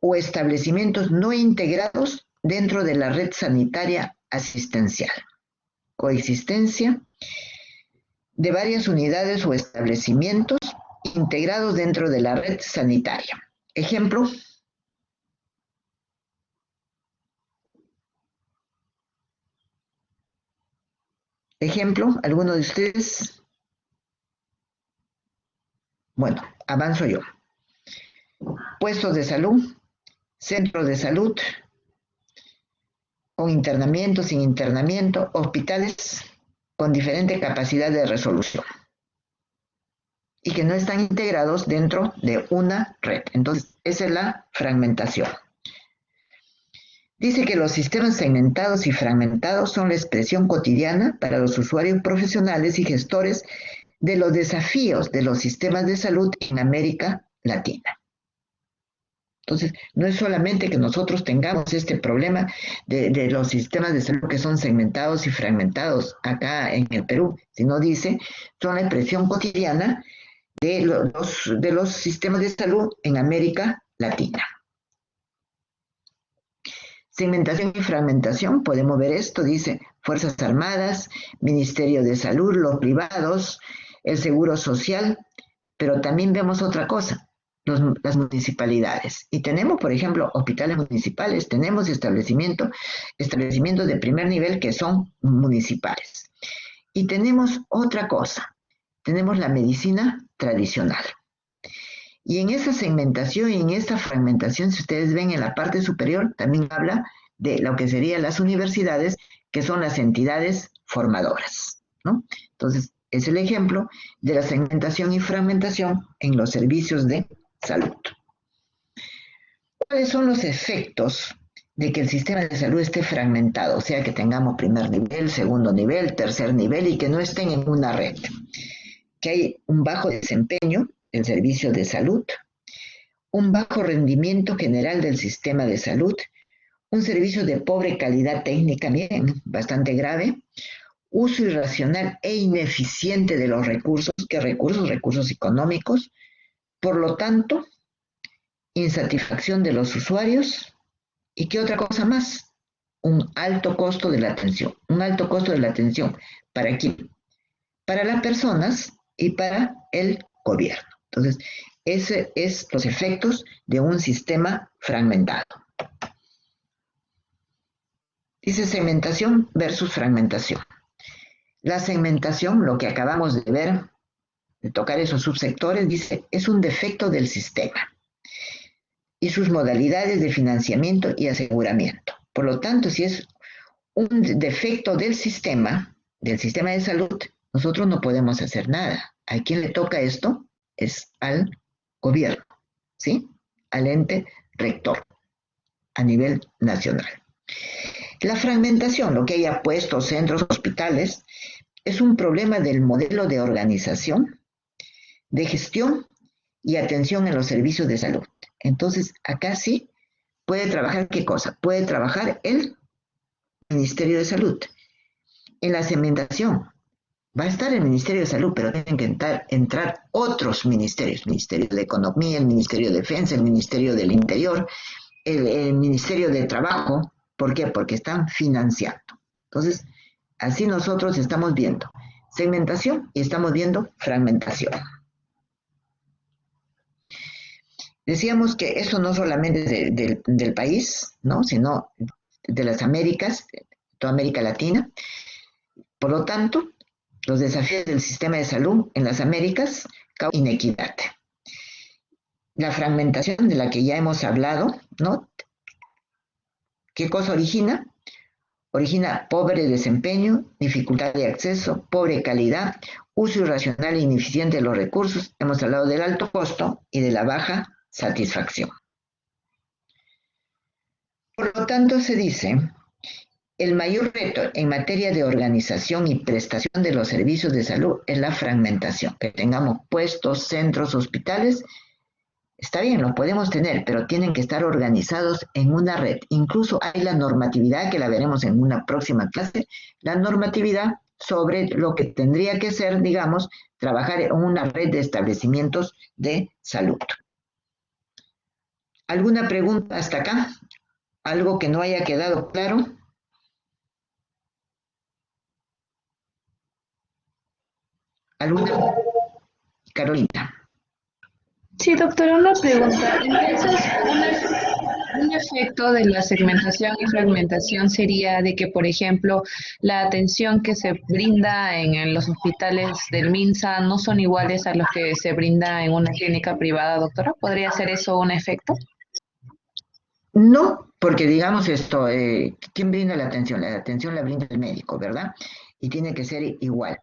o establecimientos no integrados dentro de la red sanitaria asistencial. Coexistencia de varias unidades o establecimientos integrados dentro de la red sanitaria. Ejemplo. Ejemplo, ¿alguno de ustedes? Bueno, avanzo yo. Puestos de salud, centros de salud, con internamiento, sin internamiento, hospitales con diferente capacidad de resolución y que no están integrados dentro de una red. Entonces, esa es la fragmentación. Dice que los sistemas segmentados y fragmentados son la expresión cotidiana para los usuarios profesionales y gestores de los desafíos de los sistemas de salud en América Latina. Entonces, no es solamente que nosotros tengamos este problema de los sistemas de salud que son segmentados y fragmentados acá en el Perú, sino dice, son la expresión cotidiana de los sistemas de salud en América Latina. Segmentación y fragmentación, podemos ver esto, dice Fuerzas Armadas, Ministerio de Salud, los privados, el Seguro Social, pero también vemos otra cosa, las municipalidades. Y tenemos, por ejemplo, hospitales municipales, tenemos establecimientos de primer nivel que son municipales. Y tenemos otra cosa, tenemos la medicina tradicional. Y en esa segmentación y en esta fragmentación, si ustedes ven en la parte superior, también habla de lo que serían las universidades, que son las entidades formadoras, ¿no? Entonces, es el ejemplo de la segmentación y fragmentación en los servicios de salud. ¿Cuáles son los efectos de que el sistema de salud esté fragmentado? O sea, que tengamos primer nivel, segundo nivel, tercer nivel y que no estén en una red. Que hay un bajo desempeño del servicio de salud, un bajo rendimiento general del sistema de salud, un servicio de pobre calidad técnica, bien, bastante grave, uso irracional e ineficiente de los recursos, ¿qué recursos? Recursos económicos, por lo tanto, insatisfacción de los usuarios, ¿y qué otra cosa más? Un alto costo de la atención. ¿Un alto costo de la atención para quién? Para las personas y para el gobierno. Entonces, ese es los efectos de un sistema fragmentado. Dice segmentación versus fragmentación. La segmentación, lo que acabamos de ver, de tocar esos subsectores, dice, es un defecto del sistema y sus modalidades de financiamiento y aseguramiento. Por lo tanto, si es un defecto del sistema de salud, nosotros no podemos hacer nada. ¿A quién le toca esto? Es al gobierno. ¿sí? Al ente rector a nivel nacional. La fragmentación, lo que haya puestos, centros, hospitales, es un problema del modelo de organización, de gestión y atención en los servicios de salud. Entonces, acá sí puede trabajar, ¿qué cosa? Puede trabajar el Ministerio de Salud. En la segmentación va a estar el Ministerio de Salud, pero tienen que entrar otros ministerios, Ministerio de Economía, el Ministerio de Defensa, el Ministerio del Interior, el Ministerio de Trabajo. ¿Por qué? Porque están financiando. Entonces, así nosotros estamos viendo segmentación y estamos viendo fragmentación. Decíamos que eso no solamente es del país, ¿no? Sino de las Américas, de toda América Latina. Por lo tanto, los desafíos del sistema de salud en las Américas causan inequidad. La fragmentación de la que ya hemos hablado, ¿no? ¿Qué cosa origina? Origina pobre desempeño, dificultad de acceso, pobre calidad, uso irracional e ineficiente de los recursos. Hemos hablado del alto costo y de la baja satisfacción. Por lo tanto, se dice, el mayor reto en materia de organización y prestación de los servicios de salud es la fragmentación. Que tengamos puestos, centros, hospitales. Está bien, lo podemos tener, pero tienen que estar organizados en una red. Incluso hay la normatividad, que la veremos en una próxima clase, la normatividad sobre lo que tendría que ser, digamos, trabajar en una red de establecimientos de salud. ¿Alguna pregunta hasta acá? ¿Algo que no haya quedado claro? ¿Alguna? Carolina. Sí, doctora, una pregunta. Entonces, un efecto de la segmentación y fragmentación sería de que, por ejemplo, la atención que se brinda en los hospitales del MINSA no son iguales a los que se brinda en una clínica privada, doctora. ¿Podría ser eso un efecto? No, porque digamos esto, ¿quién brinda la atención? La atención la brinda el médico, ¿verdad? Y tiene que ser igual.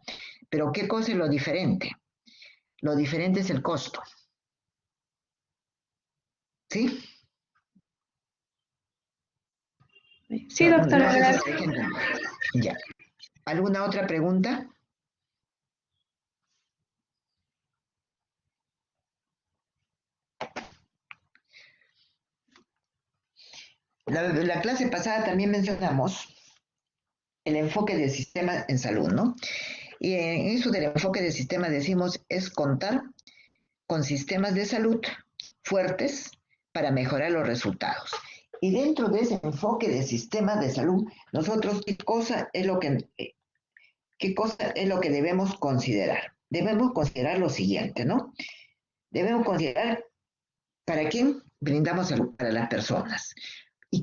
Pero ¿qué cosa es lo diferente? Lo diferente es el costo. ¿Sí? Sí, doctora, No sé si gracias. se deja entender. Ya. ¿Alguna otra pregunta? La clase pasada también mencionamos el enfoque del sistema en salud, ¿no? Y en eso del enfoque del sistema decimos es contar con sistemas de salud fuertes para mejorar los resultados. Y dentro de ese enfoque de sistema de salud, nosotros, ¿qué cosa es lo que debemos considerar? Debemos considerar lo siguiente, ¿no? Debemos considerar para quién brindamos salud, para las personas. Y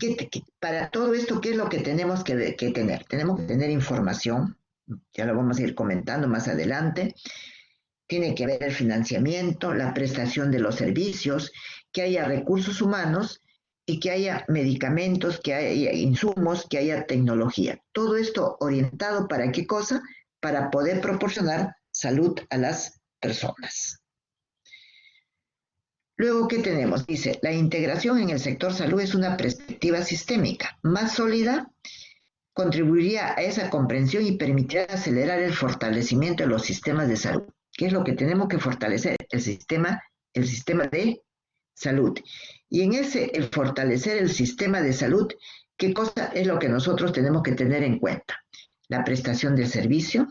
para todo esto, ¿qué es lo que tenemos que tener? Tenemos que tener información, ya lo vamos a ir comentando más adelante. Tiene que haber el financiamiento, la prestación de los servicios, que haya recursos humanos y que haya medicamentos, que haya insumos, que haya tecnología. Todo esto orientado ¿para qué cosa? Para poder proporcionar salud a las personas. Luego, ¿qué tenemos? Dice, la integración en el sector salud es una perspectiva sistémica más sólida, contribuiría a esa comprensión y permitirá acelerar el fortalecimiento de los sistemas de salud. ¿Qué es lo que tenemos que fortalecer? El sistema de salud. Y en el fortalecer el sistema de salud, ¿qué cosa es lo que nosotros tenemos que tener en cuenta? La prestación del servicio,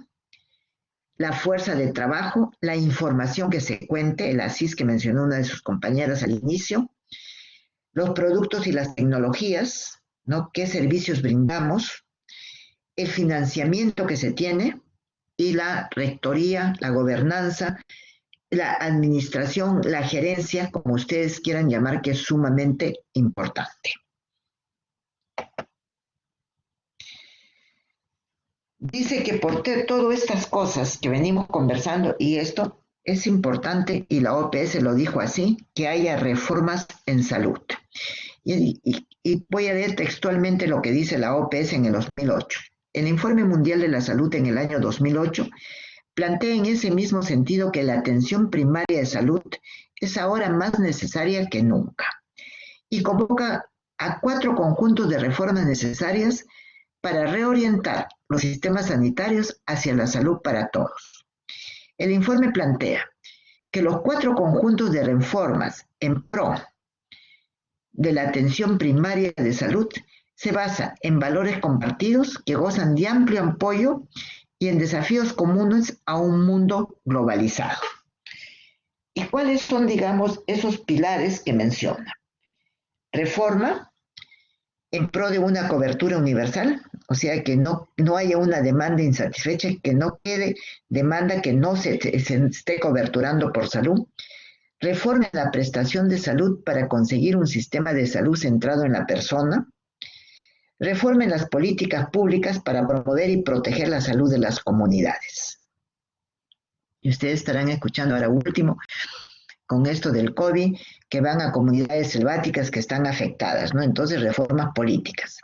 la fuerza de trabajo, la información que se cuente, el ASIS que mencionó una de sus compañeras al inicio, los productos y las tecnologías, ¿no? ¿Qué servicios brindamos? El financiamiento que se tiene y la rectoría, la gobernanza, la administración, la gerencia, como ustedes quieran llamar, que es sumamente importante. Dice que por todas estas cosas que venimos conversando, y esto es importante, y la OPS lo dijo así, que haya reformas en salud. Y voy a leer textualmente lo que dice la OPS en el 2008. El Informe Mundial de la Salud en el año 2008 plantea en ese mismo sentido que la atención primaria de salud es ahora más necesaria que nunca y convoca a 4 conjuntos de reformas necesarias para reorientar los sistemas sanitarios hacia la salud para todos. El informe plantea que los 4 conjuntos de reformas en pro de la atención primaria de salud se basa en valores compartidos que gozan de amplio apoyo y en desafíos comunes a un mundo globalizado. ¿Y cuáles son, digamos, esos pilares que menciona? Reforma en pro de una cobertura universal, o sea, que no haya una demanda insatisfecha, que no quede demanda que no se esté coberturando por salud. Reforma en la prestación de salud para conseguir un sistema de salud centrado en la persona. Reforma en las políticas públicas para promover y proteger la salud de las comunidades. Y ustedes estarán escuchando ahora último, con esto del COVID, que van a comunidades selváticas que están afectadas, ¿no? Entonces, reformas políticas.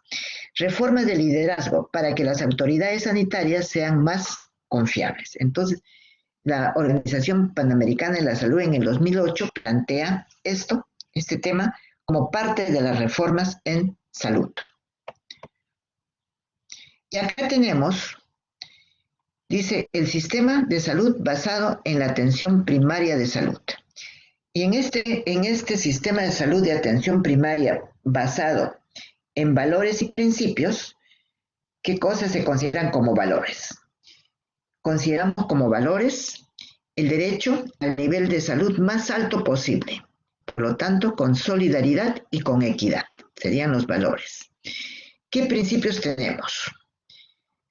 Reformas de liderazgo para que las autoridades sanitarias sean más confiables. Entonces, la Organización Panamericana de la Salud en el 2008 plantea este tema, como parte de las reformas en salud. Y acá tenemos, dice, el sistema de salud basado en la atención primaria de salud. Y en este sistema de salud de atención primaria basado en valores y principios, ¿qué cosas se consideran como valores? Consideramos como valores el derecho al nivel de salud más alto posible, por lo tanto, con solidaridad y con equidad, serían los valores. ¿Qué principios tenemos?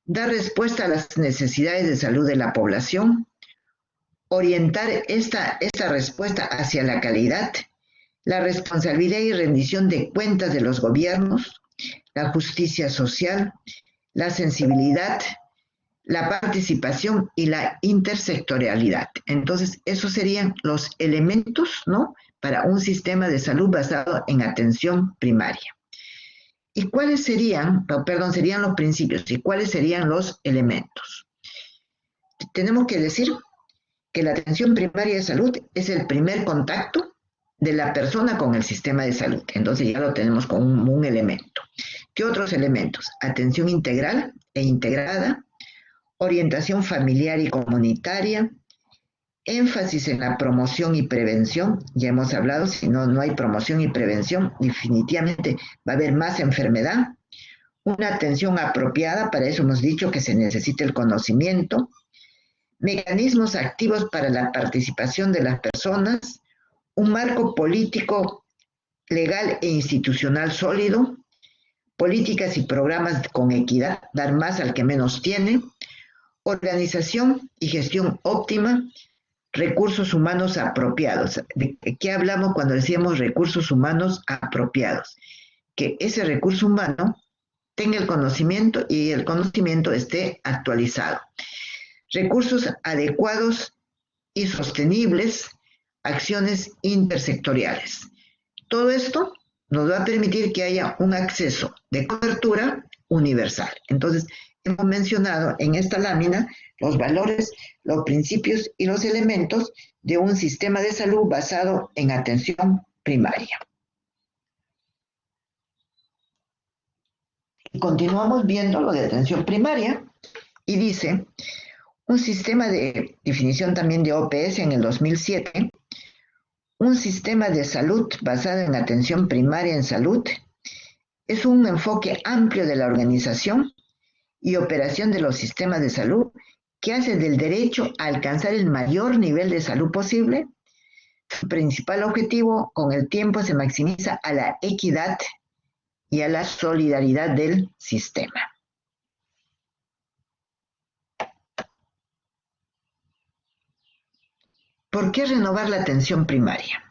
Dar respuesta a las necesidades de salud de la población, orientar esta respuesta hacia la calidad, la responsabilidad y rendición de cuentas de los gobiernos, la justicia social, la sensibilidad, la participación y la intersectorialidad. Entonces, esos serían los elementos, ¿no?, para un sistema de salud basado en atención primaria. ¿Y cuáles serían los principios? ¿Y cuáles serían los elementos? Tenemos que decir que la atención primaria de salud es el primer contacto de la persona con el sistema de salud. Entonces ya lo tenemos como un elemento. ¿Qué otros elementos? Atención integral e integrada, orientación familiar y comunitaria, énfasis en la promoción y prevención. Ya hemos hablado, si no hay promoción y prevención, definitivamente va a haber más enfermedad. Una atención apropiada, para eso hemos dicho que se necesita el conocimiento. Mecanismos activos para la participación de las personas, un marco político, legal e institucional sólido, políticas y programas con equidad, dar más al que menos tiene, organización y gestión óptima, recursos humanos apropiados. ¿De qué hablamos cuando decíamos recursos humanos apropiados? Que ese recurso humano tenga el conocimiento y el conocimiento esté actualizado. Recursos adecuados y sostenibles, acciones intersectoriales. Todo esto nos va a permitir que haya un acceso de cobertura universal. Entonces, hemos mencionado en esta lámina los valores, los principios y los elementos de un sistema de salud basado en atención primaria. Y continuamos viendo lo de atención primaria y dice, un sistema de definición también de OPS en el 2007, un sistema de salud basado en atención primaria en salud es un enfoque amplio de la organización y operación de los sistemas de salud que hace del derecho a alcanzar el mayor nivel de salud posible. Su principal objetivo con el tiempo se maximiza a la equidad y a la solidaridad del sistema. ¿Por qué renovar la atención primaria?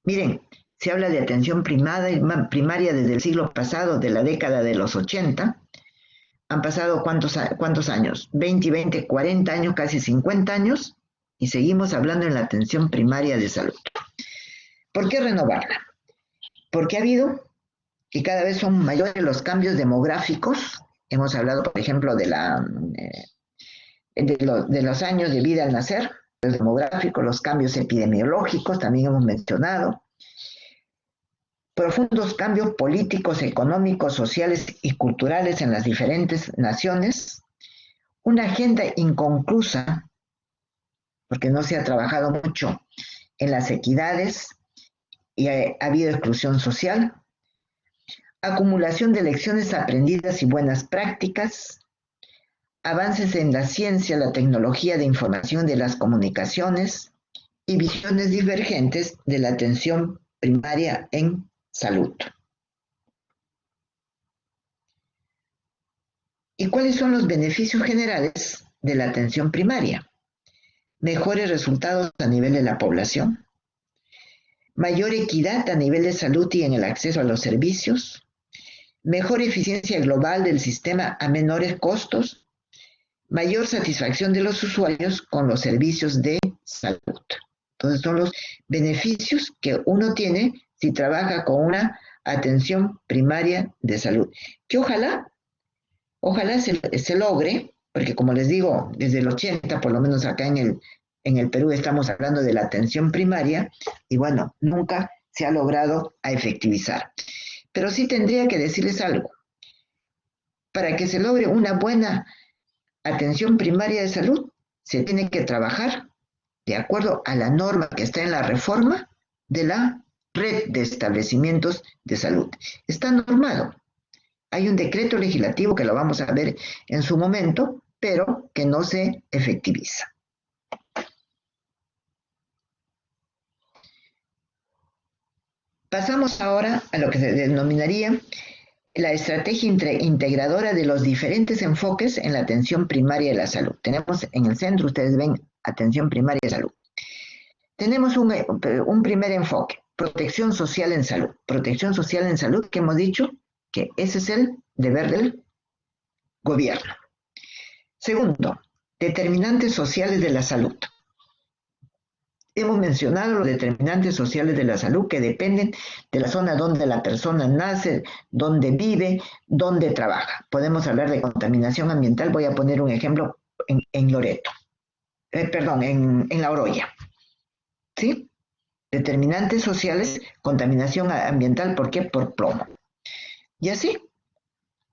Miren, se habla de atención primaria desde el siglo pasado, de la década de los 80. Han pasado ¿cuántos años? 20, 40 años, casi 50 años, y seguimos hablando en la atención primaria de salud. ¿Por qué renovarla? Porque ha habido, y cada vez son mayores los cambios demográficos. Hemos hablado, por ejemplo, de los años de vida al nacer, demográficos, los cambios epidemiológicos, también hemos mencionado, profundos cambios políticos, económicos, sociales y culturales en las diferentes naciones, una agenda inconclusa, porque no se ha trabajado mucho en las equidades y ha habido exclusión social, acumulación de lecciones aprendidas y buenas prácticas, avances en la ciencia, la tecnología de información de las comunicaciones y visiones divergentes de la atención primaria en salud. ¿Y cuáles son los beneficios generales de la atención primaria? Mejores resultados a nivel de la población, mayor equidad a nivel de salud y en el acceso a los servicios, mejor eficiencia global del sistema a menores costos, mayor satisfacción de los usuarios con los servicios de salud. Entonces son los beneficios que uno tiene si trabaja con una atención primaria de salud. Que ojalá se logre, porque como les digo, desde el 80, por lo menos acá en el Perú estamos hablando de la atención primaria, y bueno, nunca se ha logrado a efectivizar. Pero sí tendría que decirles algo. Para que se logre una buena atención primaria de salud, se tiene que trabajar de acuerdo a la norma que está en la reforma de la red de establecimientos de salud. Está normado. Hay un decreto legislativo que lo vamos a ver en su momento, pero que no se efectiviza. Pasamos ahora a lo que se denominaría la estrategia integradora de los diferentes enfoques en la atención primaria de la salud. Tenemos en el centro, ustedes ven, atención primaria de salud. Tenemos un primer enfoque, protección social en salud. Protección social en salud, que hemos dicho que ese es el deber del gobierno. Segundo, determinantes sociales de la salud. Hemos mencionado los determinantes sociales de la salud que dependen de la zona donde la persona nace, donde vive, donde trabaja. Podemos hablar de contaminación ambiental. Voy a poner un ejemplo en Loreto. En La Oroya. ¿Sí? Determinantes sociales, contaminación ambiental, ¿por qué? Por plomo. Y así,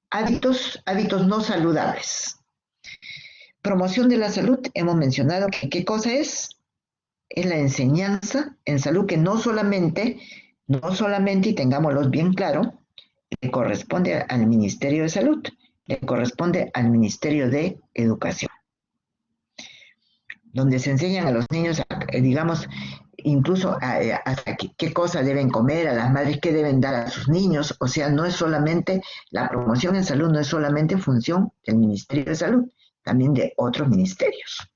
hábitos no saludables. Promoción de la salud, hemos mencionado que ¿qué cosa es? Es la enseñanza en salud que no solamente, y tengámoslo bien claro, le corresponde al Ministerio de Salud, le corresponde al Ministerio de Educación, donde se enseñan a los niños, digamos, incluso hasta qué cosa deben comer, a las madres qué deben dar a sus niños. O sea, no es solamente, la promoción en salud no es solamente función del Ministerio de Salud, también de otros ministerios.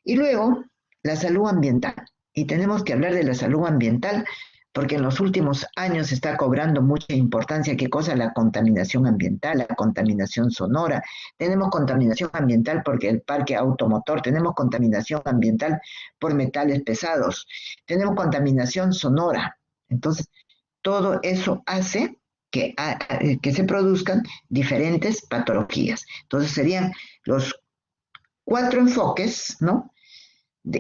Y luego, la salud ambiental. Y tenemos que hablar de la salud ambiental porque en los últimos años está cobrando mucha importancia. ¿Qué cosa? La contaminación ambiental, la contaminación sonora. Tenemos contaminación ambiental porque el parque automotor, tenemos contaminación ambiental por metales pesados, tenemos contaminación sonora. Entonces, todo eso hace que se produzcan diferentes patologías. Entonces, serían los 4 enfoques, ¿no?,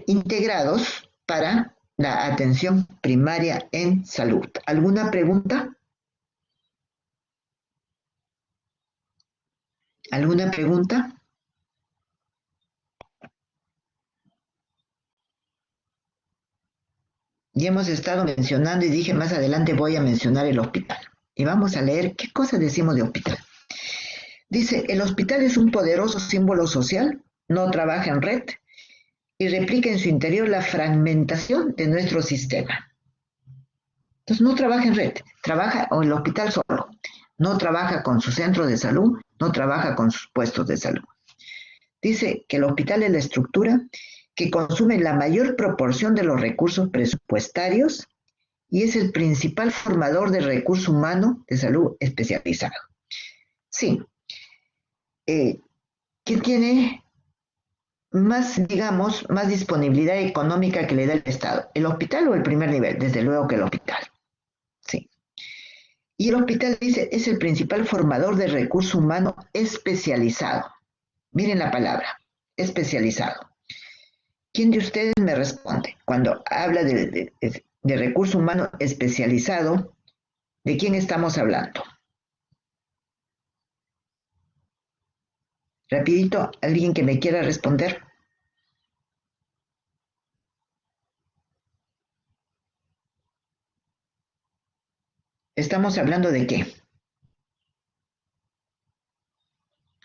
integrados para la atención primaria en salud. ¿Alguna pregunta? ¿Alguna pregunta? Ya hemos estado mencionando y dije más adelante voy a mencionar el hospital. Y vamos a leer qué cosas decimos de hospital. Dice, el hospital es un poderoso símbolo social, no trabaja en red, y replica en su interior la fragmentación de nuestro sistema. Entonces no trabaja en red, trabaja en el hospital solo, no trabaja con su centro de salud, no trabaja con sus puestos de salud. Dice que el hospital es la estructura que consume la mayor proporción de los recursos presupuestarios y es el principal formador de recurso humano de salud especializado. Sí, que tiene más, digamos, más disponibilidad económica que le da el Estado. ¿El hospital o el primer nivel? Desde luego que el hospital. Sí. Y el hospital, dice, es el principal formador de recurso humano especializado. Miren la palabra, especializado. ¿Quién de ustedes me responde? Cuando habla de recurso humano especializado, ¿de quién estamos hablando? Rapidito, ¿alguien que me quiera responder? ¿Estamos hablando de qué?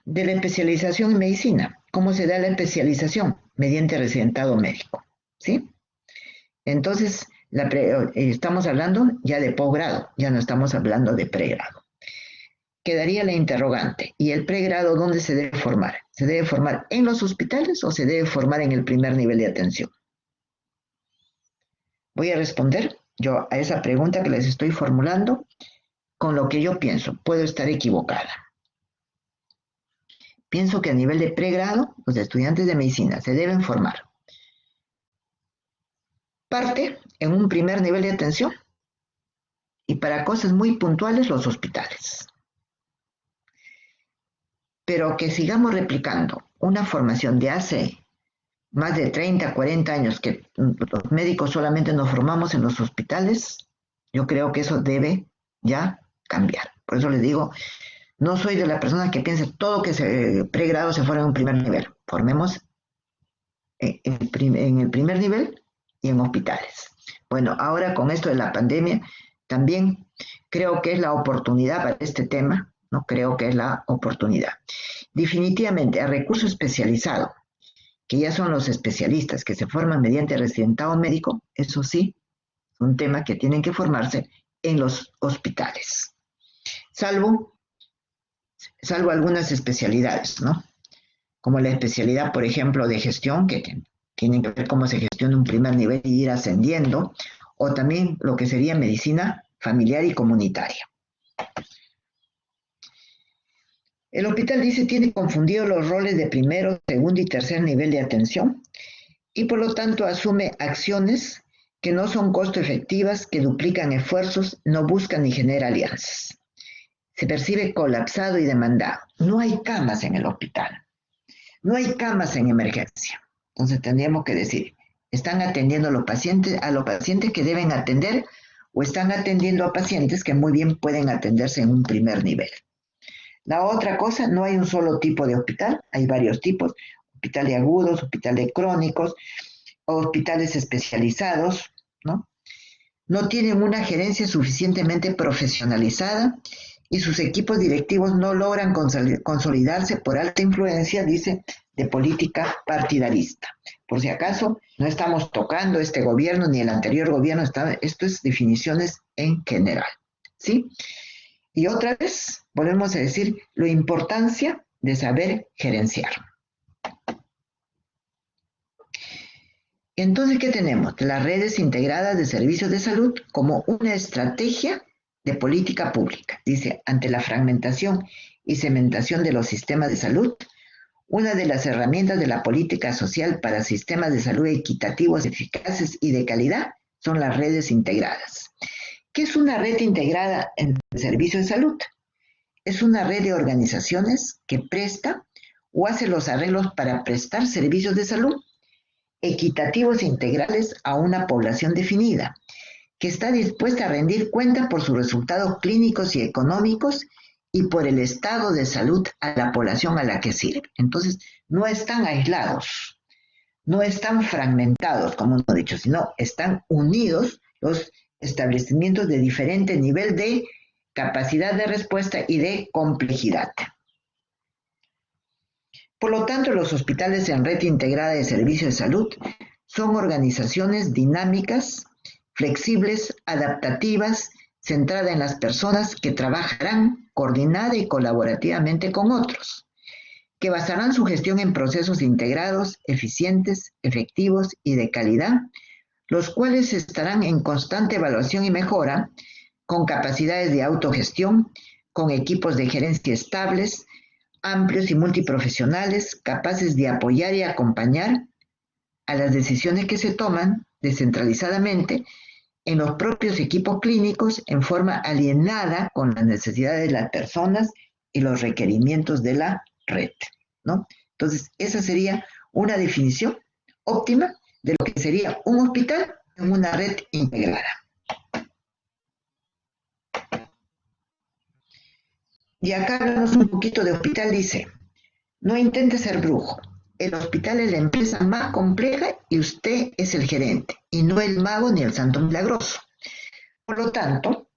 De la especialización en medicina. ¿Cómo se da la especialización? Mediante residentado médico, ¿sí? Entonces, estamos hablando ya de posgrado, ya no estamos hablando de pregrado. Quedaría la interrogante, ¿y el pregrado dónde se debe formar? ¿Se debe formar en los hospitales o se debe formar en el primer nivel de atención? Voy a responder yo a esa pregunta que les estoy formulando con lo que yo pienso. Puedo estar equivocada. Pienso que a nivel de pregrado, los estudiantes de medicina se deben formar parte en un primer nivel de atención y para cosas muy puntuales los hospitales. Pero que sigamos replicando una formación de hace más de 30, 40 años que los médicos solamente nos formamos en los hospitales, yo creo que eso debe ya cambiar. Por eso les digo, no soy de la persona que piense todo que pregrado se forme en un primer nivel. Formemos en el primer nivel y en hospitales. Bueno, ahora con esto de la pandemia, también creo que es la oportunidad para este tema, ¿no? Creo que es la oportunidad. Definitivamente, a recurso especializado, que ya son los especialistas que se forman mediante residentado médico, eso sí, es un tema que tienen que formarse en los hospitales. Salvo algunas especialidades, ¿no? Como la especialidad, por ejemplo, de gestión, que tienen que ver cómo se gestiona un primer nivel y ir ascendiendo, o también lo que sería medicina familiar y comunitaria. El hospital dice tiene confundido los roles de primero, segundo y tercer nivel de atención y por lo tanto asume acciones que no son costo efectivas, que duplican esfuerzos, no buscan ni genera alianzas. Se percibe colapsado y demandado. No hay camas en el hospital. No hay camas en emergencia. Entonces tendríamos que decir, ¿están atendiendo a los pacientes que deben atender o están atendiendo a pacientes que muy bien pueden atenderse en un primer nivel? La otra cosa, no hay un solo tipo de hospital, hay varios tipos, hospital de agudos, hospital de crónicos, hospitales especializados, ¿no? No tienen una gerencia suficientemente profesionalizada y sus equipos directivos no logran consolidarse por alta influencia, dice, de política partidarista. Por si acaso, no estamos tocando este gobierno ni el anterior gobierno, esto es definiciones en general, ¿sí? Y otra vez, volvemos a decir, la importancia de saber gerenciar. Entonces, ¿qué tenemos? Las redes integradas de servicios de salud como una estrategia de política pública. Dice, ante la fragmentación y cementación de los sistemas de salud, una de las herramientas de la política social para sistemas de salud equitativos, eficaces y de calidad son las redes integradas. ¿Qué es una red integrada en el servicio de salud? Es una red de organizaciones que presta o hace los arreglos para prestar servicios de salud equitativos e integrales a una población definida, que está dispuesta a rendir cuenta por sus resultados clínicos y económicos y por el estado de salud a la población a la que sirve. Entonces, no están aislados, no están fragmentados, como hemos dicho, sino están unidos los establecimientos de diferente nivel de capacidad de respuesta y de complejidad. Por lo tanto, los hospitales en red integrada de servicios de salud son organizaciones dinámicas, flexibles, adaptativas, centradas en las personas que trabajarán coordinada y colaborativamente con otros, que basarán su gestión en procesos integrados, eficientes, efectivos y de calidad, los cuales estarán en constante evaluación y mejora, con capacidades de autogestión, con equipos de gerencia estables, amplios y multiprofesionales, capaces de apoyar y acompañar a las decisiones que se toman descentralizadamente en los propios equipos clínicos en forma alineada con las necesidades de las personas y los requerimientos de la red, ¿no? Entonces, esa sería una definición óptima de lo que sería un hospital en una red integrada. Y acá hablamos un poquito de hospital, dice, no intente ser brujo. El hospital es la empresa más compleja y usted es el gerente, y no el mago ni el santo milagroso. Por lo tanto,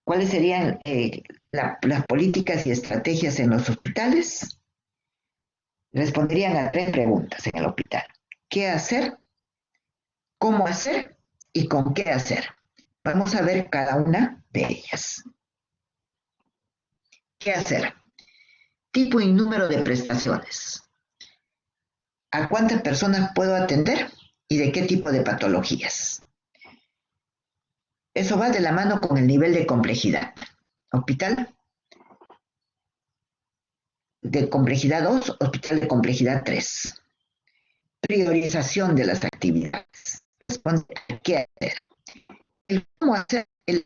¿cuáles serían las políticas y estrategias en los hospitales? Responderían a 3 preguntas en el hospital. ¿Qué hacer? ¿Cómo hacer? ¿Y con qué hacer? Vamos a ver cada una de ellas. ¿Qué hacer? Tipo y número de prestaciones. ¿A cuántas personas puedo atender? ¿Y de qué tipo de patologías? Eso va de la mano con el nivel de complejidad. Hospital de complejidad 2, hospital de complejidad 3. Priorización de las actividades. Responde a qué hacer. El cómo hacer el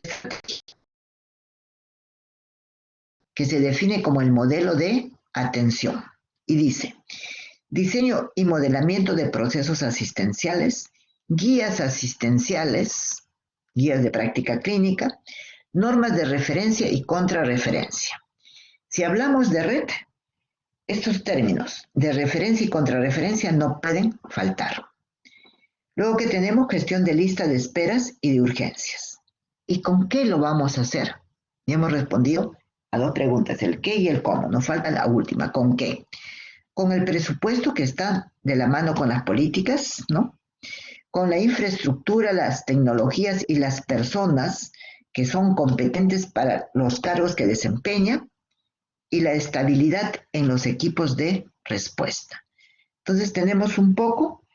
que se define como el modelo de atención. Y dice, diseño y modelamiento de procesos asistenciales, guías asistenciales, guías de práctica clínica, normas de referencia y contrarreferencia. Si hablamos de red, estos términos de referencia y contrarreferencia no pueden faltar. Luego que tenemos gestión de lista de esperas y de urgencias. ¿Y con qué lo vamos a hacer? Ya hemos respondido a 2 preguntas, el qué y el cómo. Nos falta la última, ¿con qué? Con el presupuesto que está de la mano con las políticas, ¿no? Con la infraestructura, las tecnologías y las personas que son competentes para los cargos que desempeña y la estabilidad en los equipos de respuesta. Entonces tenemos un poco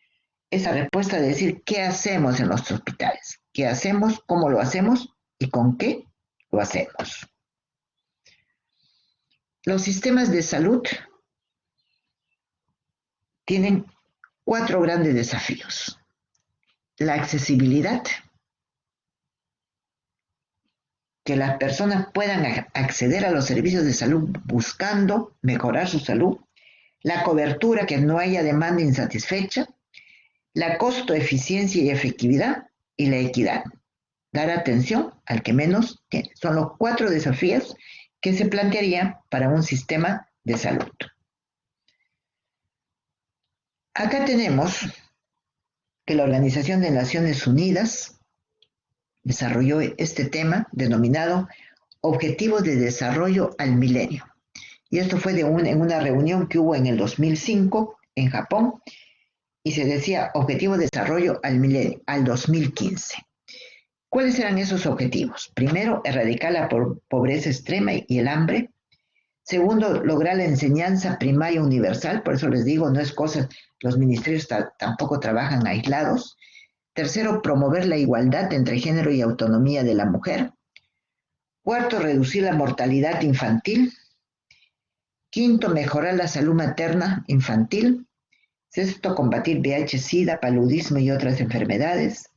esa respuesta de decir qué hacemos en los hospitales, qué hacemos, cómo lo hacemos y con qué lo hacemos. Los sistemas de salud tienen 4 grandes desafíos. La accesibilidad, que las personas puedan acceder a los servicios de salud buscando mejorar su salud. La cobertura, que no haya demanda insatisfecha. La costo, eficiencia y efectividad. Y la equidad, dar atención al que menos tiene. Son los 4 desafíos que se plantearían para un sistema de salud. Acá tenemos que la Organización de Naciones Unidas desarrolló este tema denominado Objetivos de Desarrollo al Milenio. Y esto fue en una reunión que hubo en el 2005 en Japón, y se decía Objetivos de Desarrollo al Milenio, al 2015. ¿Cuáles eran esos objetivos? Primero, erradicar la pobreza extrema y el hambre. Segundo, lograr la enseñanza primaria universal. Por eso les digo, no es cosa, los ministerios tampoco trabajan aislados. Tercero, promover la igualdad entre género y autonomía de la mujer. Cuarto, reducir la mortalidad infantil. Quinto, mejorar la salud materna infantil. Sexto, combatir VIH, SIDA, paludismo y otras enfermedades.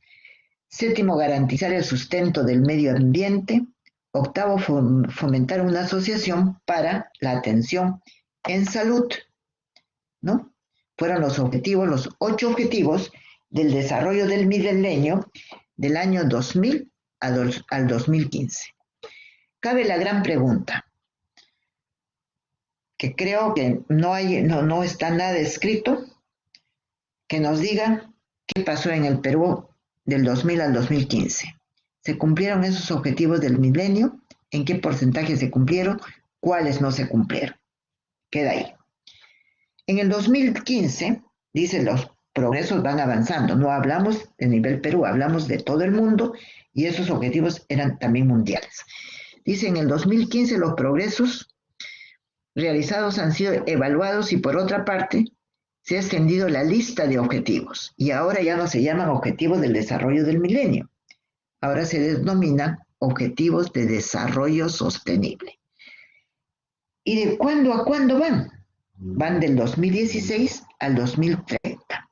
Séptimo, garantizar el sustento del medio ambiente. Octavo, fomentar una asociación para la atención en salud, ¿no? Fueron los objetivos, los 8 objetivos del desarrollo del milenio del año 2000 al 2015. Cabe la gran pregunta, que creo que no está nada escrito, que nos diga qué pasó en el Perú del 2000 al 2015. ¿Se cumplieron esos objetivos del milenio? ¿En qué porcentaje se cumplieron? ¿Cuáles no se cumplieron? Queda ahí. En el 2015, dice, los progresos van avanzando. No hablamos de nivel Perú, hablamos de todo el mundo, y esos objetivos eran también mundiales. Dice, en el 2015 los progresos realizados han sido evaluados y, por otra parte, se ha extendido la lista de objetivos, y ahora ya no se llaman objetivos del desarrollo del milenio. Ahora se denominan objetivos de desarrollo sostenible. ¿Y de cuándo a cuándo van? Van del 2016 al 2030.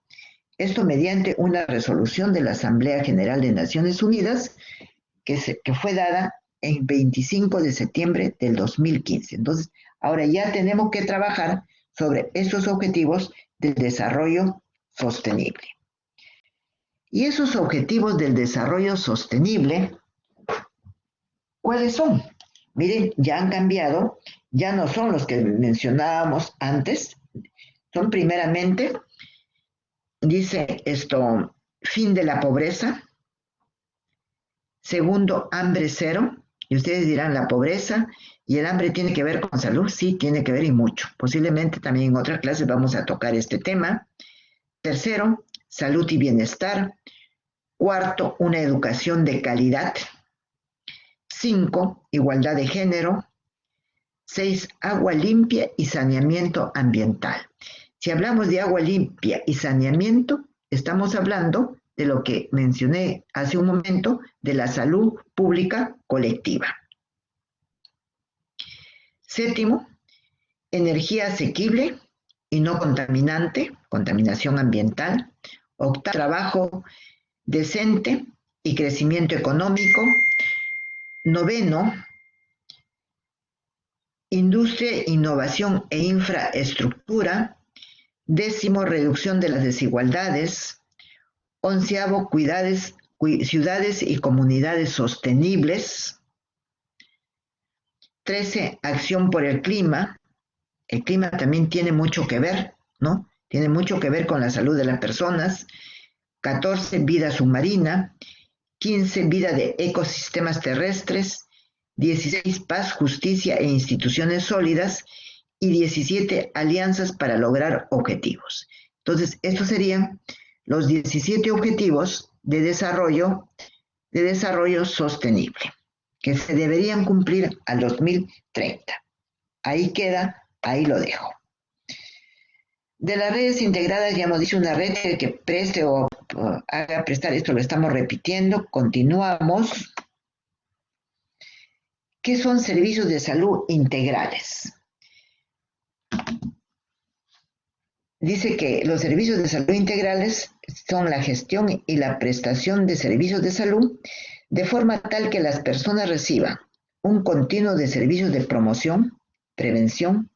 Esto mediante una resolución de la Asamblea General de Naciones Unidas que fue dada el 25 de septiembre del 2015. Entonces, ahora ya tenemos que trabajar sobre estos objetivos del desarrollo sostenible. Y esos objetivos del desarrollo sostenible, ¿cuáles son? Miren, ya han cambiado, ya no son los que mencionábamos antes, son primeramente, dice esto, fin de la pobreza. Segundo, hambre cero. Y ustedes dirán, la pobreza y el hambre tiene que ver con salud. Sí, tiene que ver y mucho. Posiblemente también en otras clases vamos a tocar este tema. Tercero, salud y bienestar. Cuarto, una educación de calidad. 5, igualdad de género. 6, agua limpia y saneamiento ambiental. Si hablamos de agua limpia y saneamiento, estamos hablando de lo que mencioné hace un momento, de la salud pública colectiva. Séptimo, energía asequible y no contaminante, contaminación ambiental. Octavo, trabajo decente y crecimiento económico. Noveno, industria, innovación e infraestructura. Décimo, reducción de las desigualdades. Onceavo, ciudades y comunidades sostenibles. 13, acción por el clima. El clima también tiene mucho que ver, ¿no? Tiene mucho que ver con la salud de las personas. 14, vida submarina. 15, vida de ecosistemas terrestres. 16, paz, justicia e instituciones sólidas. Y 17, alianzas para lograr objetivos. Entonces, estos serían los 17 objetivos de desarrollo sostenible, que se deberían cumplir al 2030. Ahí queda, ahí lo dejo. De las redes integradas, ya hemos dicho, una red que preste o haga prestar, esto lo estamos repitiendo, continuamos. ¿Qué son servicios de salud integrales? Dice que los servicios de salud integrales son la gestión y la prestación de servicios de salud de forma tal que las personas reciban un continuo de servicios de promoción, prevención,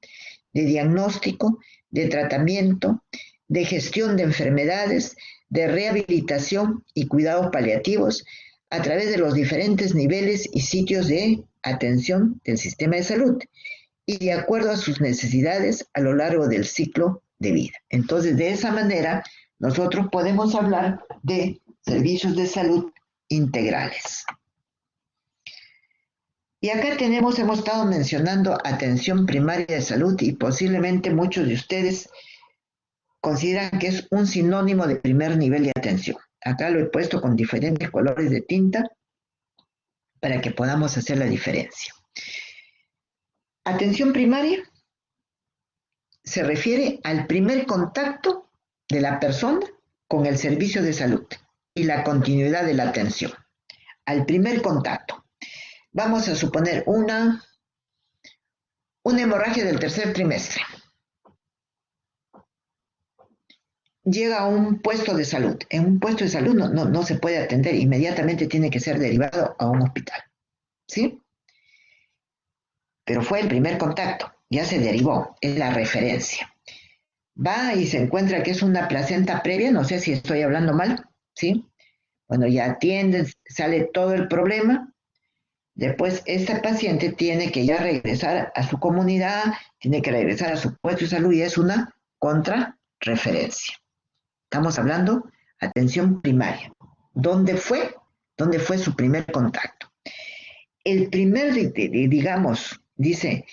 de diagnóstico, de tratamiento, de gestión de enfermedades, de rehabilitación y cuidados paliativos a través de los diferentes niveles y sitios de atención del sistema de salud y de acuerdo a sus necesidades a lo largo del ciclo de vida. Entonces, de esa manera, nosotros podemos hablar de servicios de salud integrales. Y acá hemos estado mencionando atención primaria de salud y posiblemente muchos de ustedes consideran que es un sinónimo de primer nivel de atención. Acá lo he puesto con diferentes colores de tinta para que podamos hacer la diferencia. Atención primaria se refiere al primer contacto de la persona con el servicio de salud y la continuidad de la atención. Al primer contacto. Vamos a suponer una hemorragia del tercer trimestre. Llega a un puesto de salud. En un puesto de salud no se puede atender, inmediatamente tiene que ser derivado a un hospital. ¿Sí? Pero fue el primer contacto, ya se derivó, es la referencia. Va y se encuentra que es una placenta previa, no sé si estoy hablando mal, ¿sí? Bueno, ya atienden, sale todo el problema. Después, esta paciente tiene que ya regresar a su comunidad, tiene que regresar a su puesto de salud y es una contrarreferencia. Estamos hablando atención primaria. ¿Dónde fue? ¿Dónde fue su primer contacto? El primer, digamos, dice,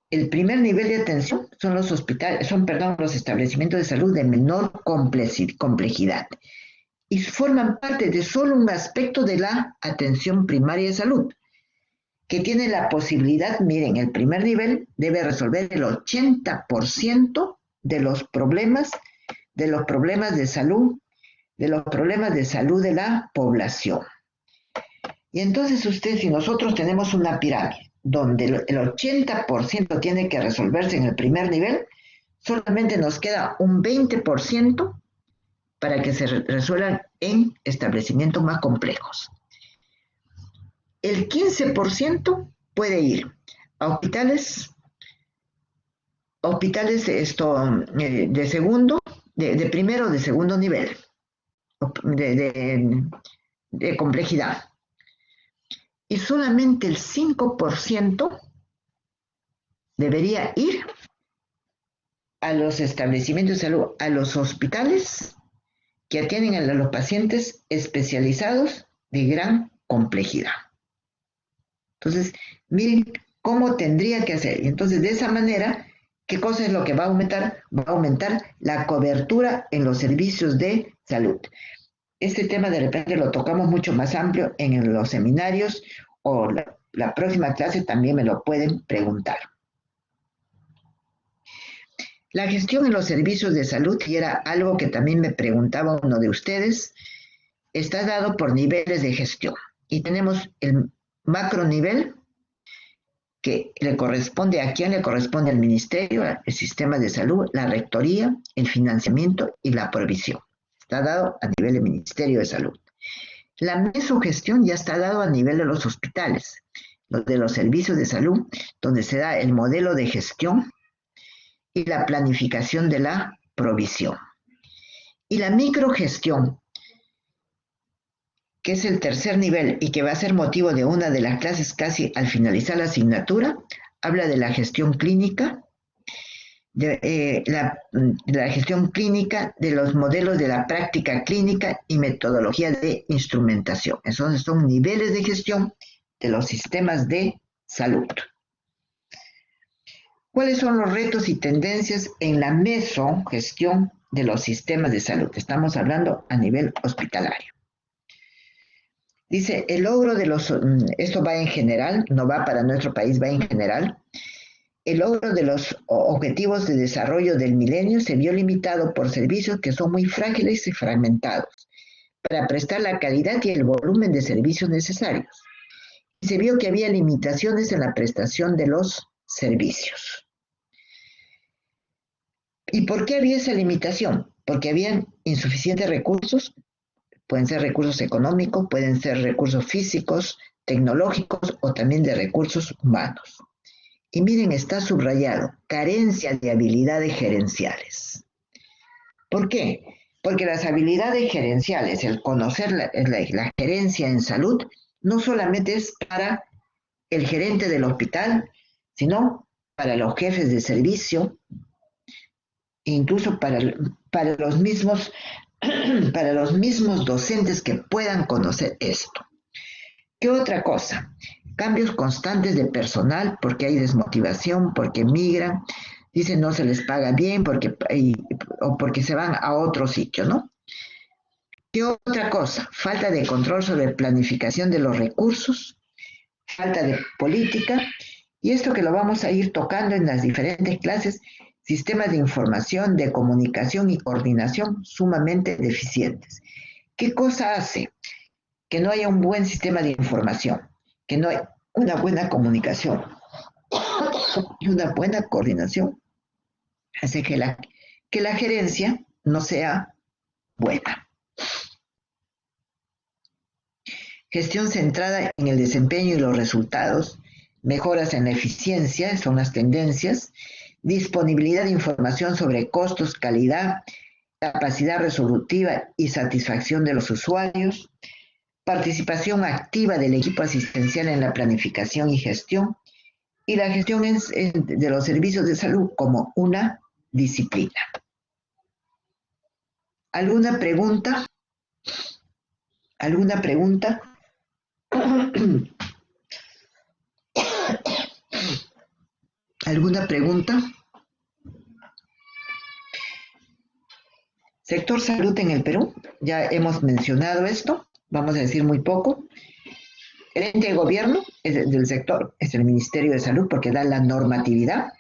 el primer nivel de atención son los hospitales, los establecimientos de salud de menor complejidad y forman parte de solo un aspecto de la atención primaria de salud, que tiene la posibilidad, miren, el primer nivel debe resolver el 80% de los problemas de salud, de la población. Y entonces si nosotros tenemos una pirámide donde el 80% tiene que resolverse en el primer nivel, solamente nos queda un 20% para que se resuelvan en establecimientos más complejos. El 15% puede ir a hospitales de primero o de segundo nivel. de complejidad. Y solamente el 5% debería ir a los establecimientos de salud, a los hospitales que atienden a los pacientes especializados de gran complejidad. Entonces, miren cómo tendría que hacer. Y entonces, de esa manera, ¿qué cosa es lo que va a aumentar? Va a aumentar la cobertura en los servicios de salud. Este tema de repente lo tocamos mucho más amplio en los seminarios o la próxima clase también me lo pueden preguntar. La gestión en los servicios de salud, y era algo que también me preguntaba uno de ustedes, está dado por niveles de gestión. Y tenemos el macro nivel, que le corresponde, ¿a quién le corresponde? Al ministerio, el sistema de salud, la rectoría, el financiamiento y la provisión. Está dado a nivel del Ministerio de Salud. La mesogestión ya está dado a nivel de los hospitales, los de los servicios de salud, donde se da el modelo de gestión y la planificación de la provisión. Y la microgestión, que es el tercer nivel y que va a ser motivo de una de las clases casi al finalizar la asignatura, habla de la gestión clínica, de la gestión clínica, de los modelos de la práctica clínica y metodología de instrumentación. Esos son niveles de gestión de los sistemas de salud. ¿Cuáles son los retos y tendencias en la mesogestión de los sistemas de salud? Estamos hablando a nivel hospitalario. Dice, el logro de los, esto va en general, no va para nuestro país, va en general. El logro de los objetivos de desarrollo del milenio se vio limitado por servicios que son muy frágiles y fragmentados para prestar la calidad y el volumen de servicios necesarios. Y se vio que había limitaciones en la prestación de los servicios. ¿Y por qué había esa limitación? Porque habían insuficientes recursos, pueden ser recursos económicos, pueden ser recursos físicos, tecnológicos o también de recursos humanos. Y miren, está subrayado, carencia de habilidades gerenciales. ¿Por qué? Porque las habilidades gerenciales, el conocer la gerencia en salud, no solamente es para el gerente del hospital, sino para los jefes de servicio, e incluso para los mismos docentes que puedan conocer esto. ¿Qué otra cosa? Cambios constantes de personal, porque hay desmotivación, porque migran, dicen no se les paga bien, o porque se van a otro sitio, ¿no? ¿Qué otra cosa? Falta de control sobre planificación de los recursos, falta de política, y esto que lo vamos a ir tocando en las diferentes clases, sistemas de información, de comunicación y coordinación sumamente deficientes. ¿Qué cosa hace que no haya un buen sistema de información? Que no hay una buena comunicación y una buena coordinación, hace que la gerencia no sea buena. Gestión centrada en el desempeño y los resultados, mejoras en la eficiencia, son las tendencias, disponibilidad de información sobre costos, calidad, capacidad resolutiva y satisfacción de los usuarios, participación activa del equipo asistencial en la planificación y gestión, y la gestión de los servicios de salud como una disciplina. ¿Alguna pregunta? ¿Alguna pregunta? ¿Alguna pregunta? Sector salud en el Perú, ya hemos mencionado esto. Vamos a decir muy poco. El ente de gobierno del sector es el Ministerio de Salud porque da la normatividad.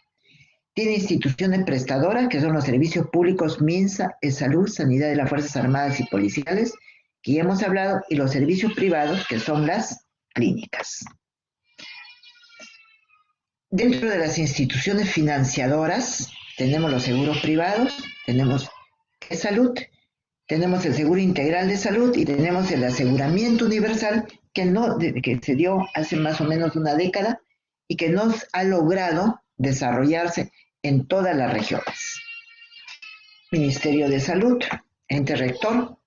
Tiene instituciones prestadoras que son los servicios públicos MINSA, Salud, Sanidad de las Fuerzas Armadas y Policiales, que ya hemos hablado, y los servicios privados que son las clínicas. Dentro de las instituciones financiadoras tenemos los seguros privados, tenemos salud, tenemos el Seguro Integral de Salud y tenemos el aseguramiento universal que se dio hace más o menos una década y que nos ha logrado desarrollarse en todas las regiones. Ministerio de Salud, ente rector,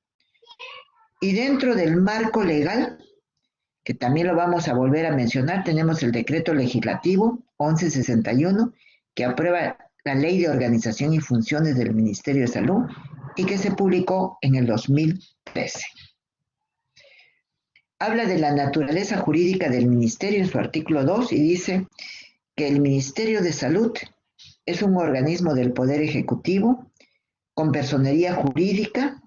Y dentro del marco legal, que también lo vamos a volver a mencionar, tenemos el decreto legislativo 1161, que aprueba la Ley de Organización y Funciones del Ministerio de Salud y que se publicó en el 2013. Habla de la naturaleza jurídica del ministerio en su artículo 2 y dice que el Ministerio de Salud es un organismo del Poder Ejecutivo con personería jurídica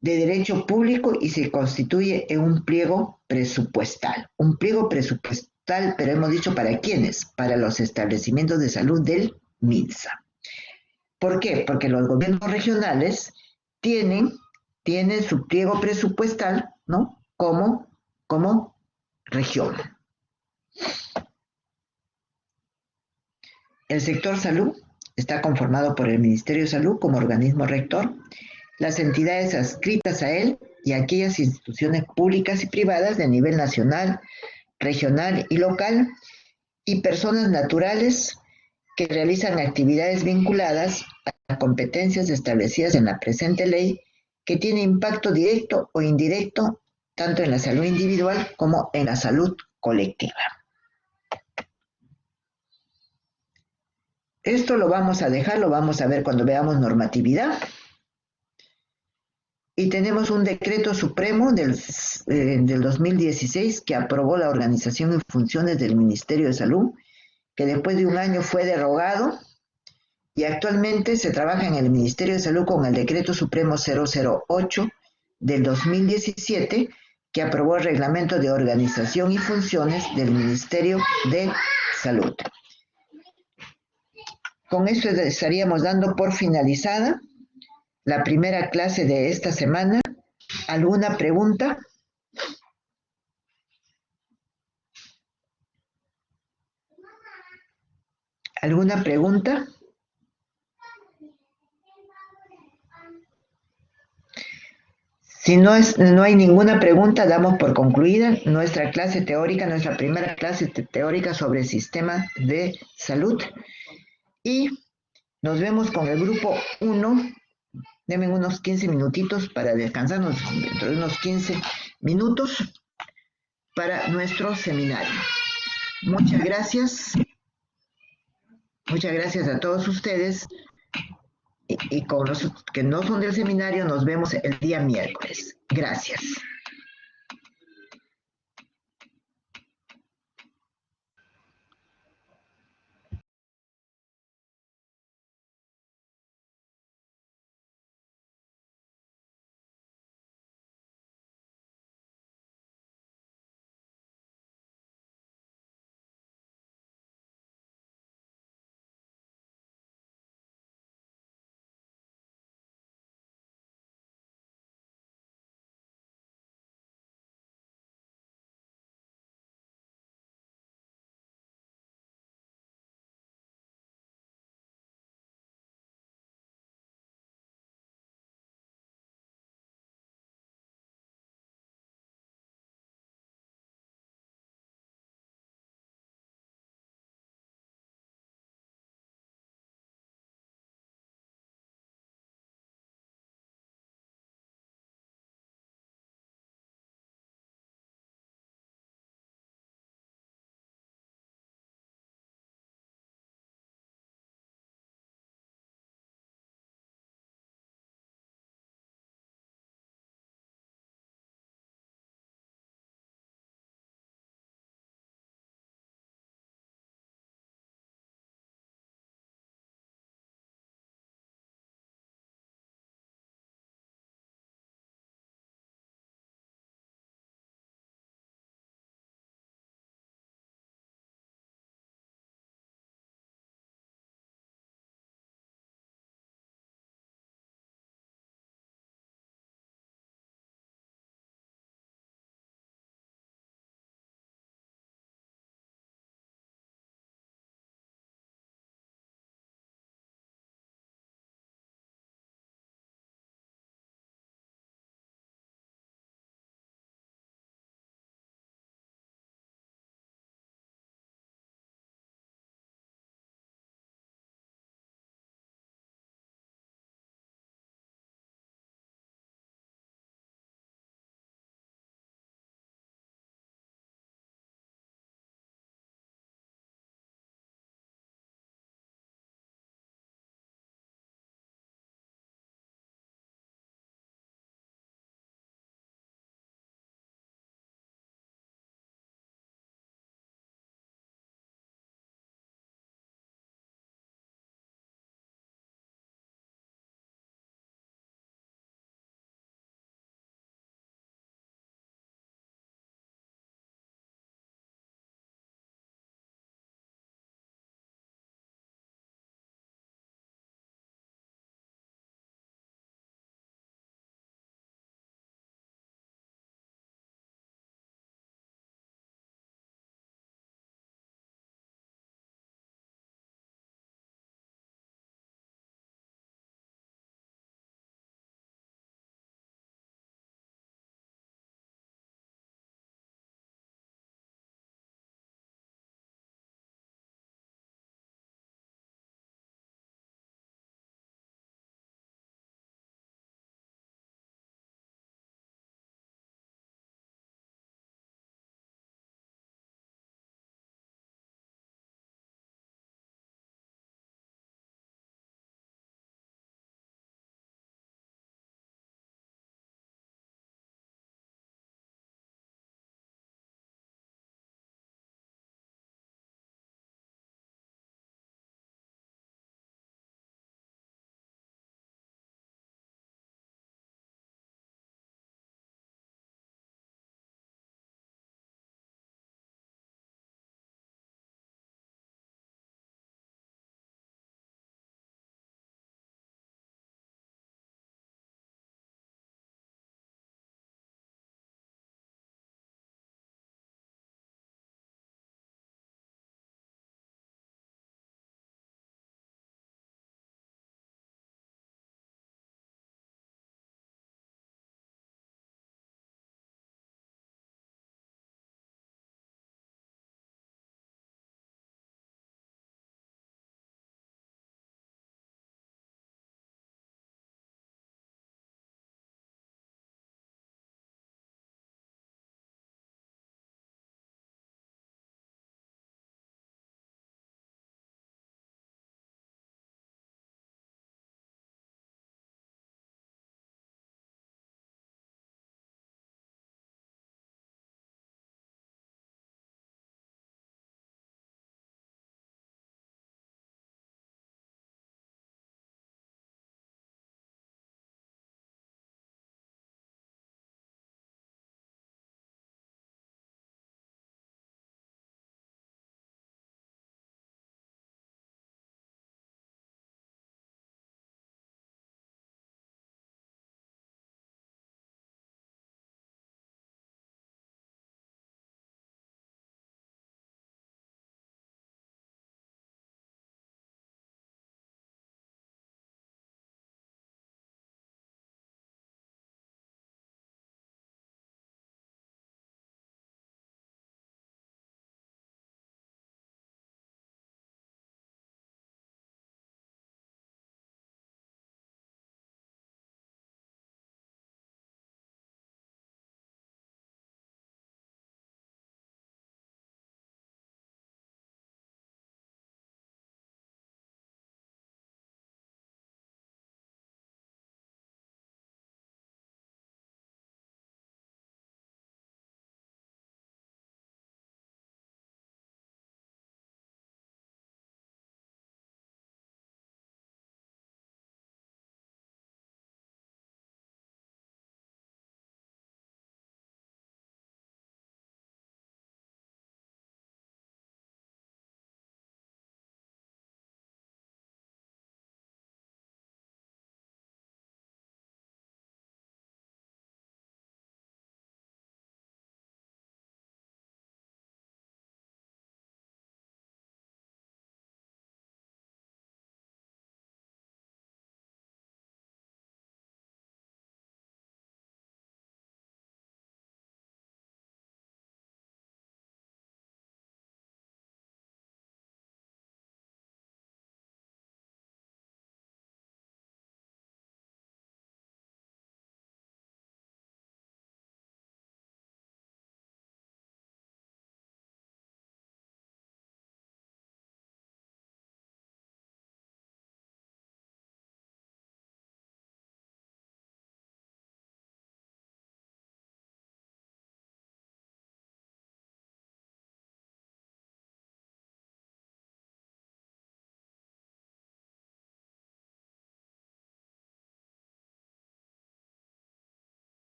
de derecho público y se constituye en un pliego presupuestal. Un pliego presupuestal, pero hemos dicho para quiénes, para los establecimientos de salud del MINSA. ¿Por qué? Porque los gobiernos regionales tienen su pliego presupuestal, ¿no? Como región. El sector salud está conformado por el Ministerio de Salud como organismo rector, las entidades adscritas a él y aquellas instituciones públicas y privadas de nivel nacional, regional y local, y personas naturales que realizan actividades vinculadas a competencias establecidas en la presente ley, que tiene impacto directo o indirecto tanto en la salud individual como en la salud colectiva. Esto lo vamos a dejar, lo vamos a ver cuando veamos normatividad. Y tenemos un decreto supremo del 2016 que aprobó la organización y funciones del Ministerio de Salud, que después de un año fue derogado y actualmente se trabaja en el Ministerio de Salud con el decreto supremo 008 del 2017 que aprobó el reglamento de organización y funciones del Ministerio de Salud. Con esto estaríamos dando por finalizada la primera clase de esta semana. ¿Alguna pregunta? ¿Alguna pregunta? Si no hay ninguna pregunta, damos por concluida nuestra clase teórica, nuestra primera clase teórica sobre el sistema de salud. Y nos vemos con el grupo 1. Denme unos 15 minutitos para descansarnos, dentro de unos 15 minutos para nuestro seminario. Muchas gracias. Muchas gracias a todos ustedes. Y con los que no son del seminario, nos vemos el día miércoles. Gracias.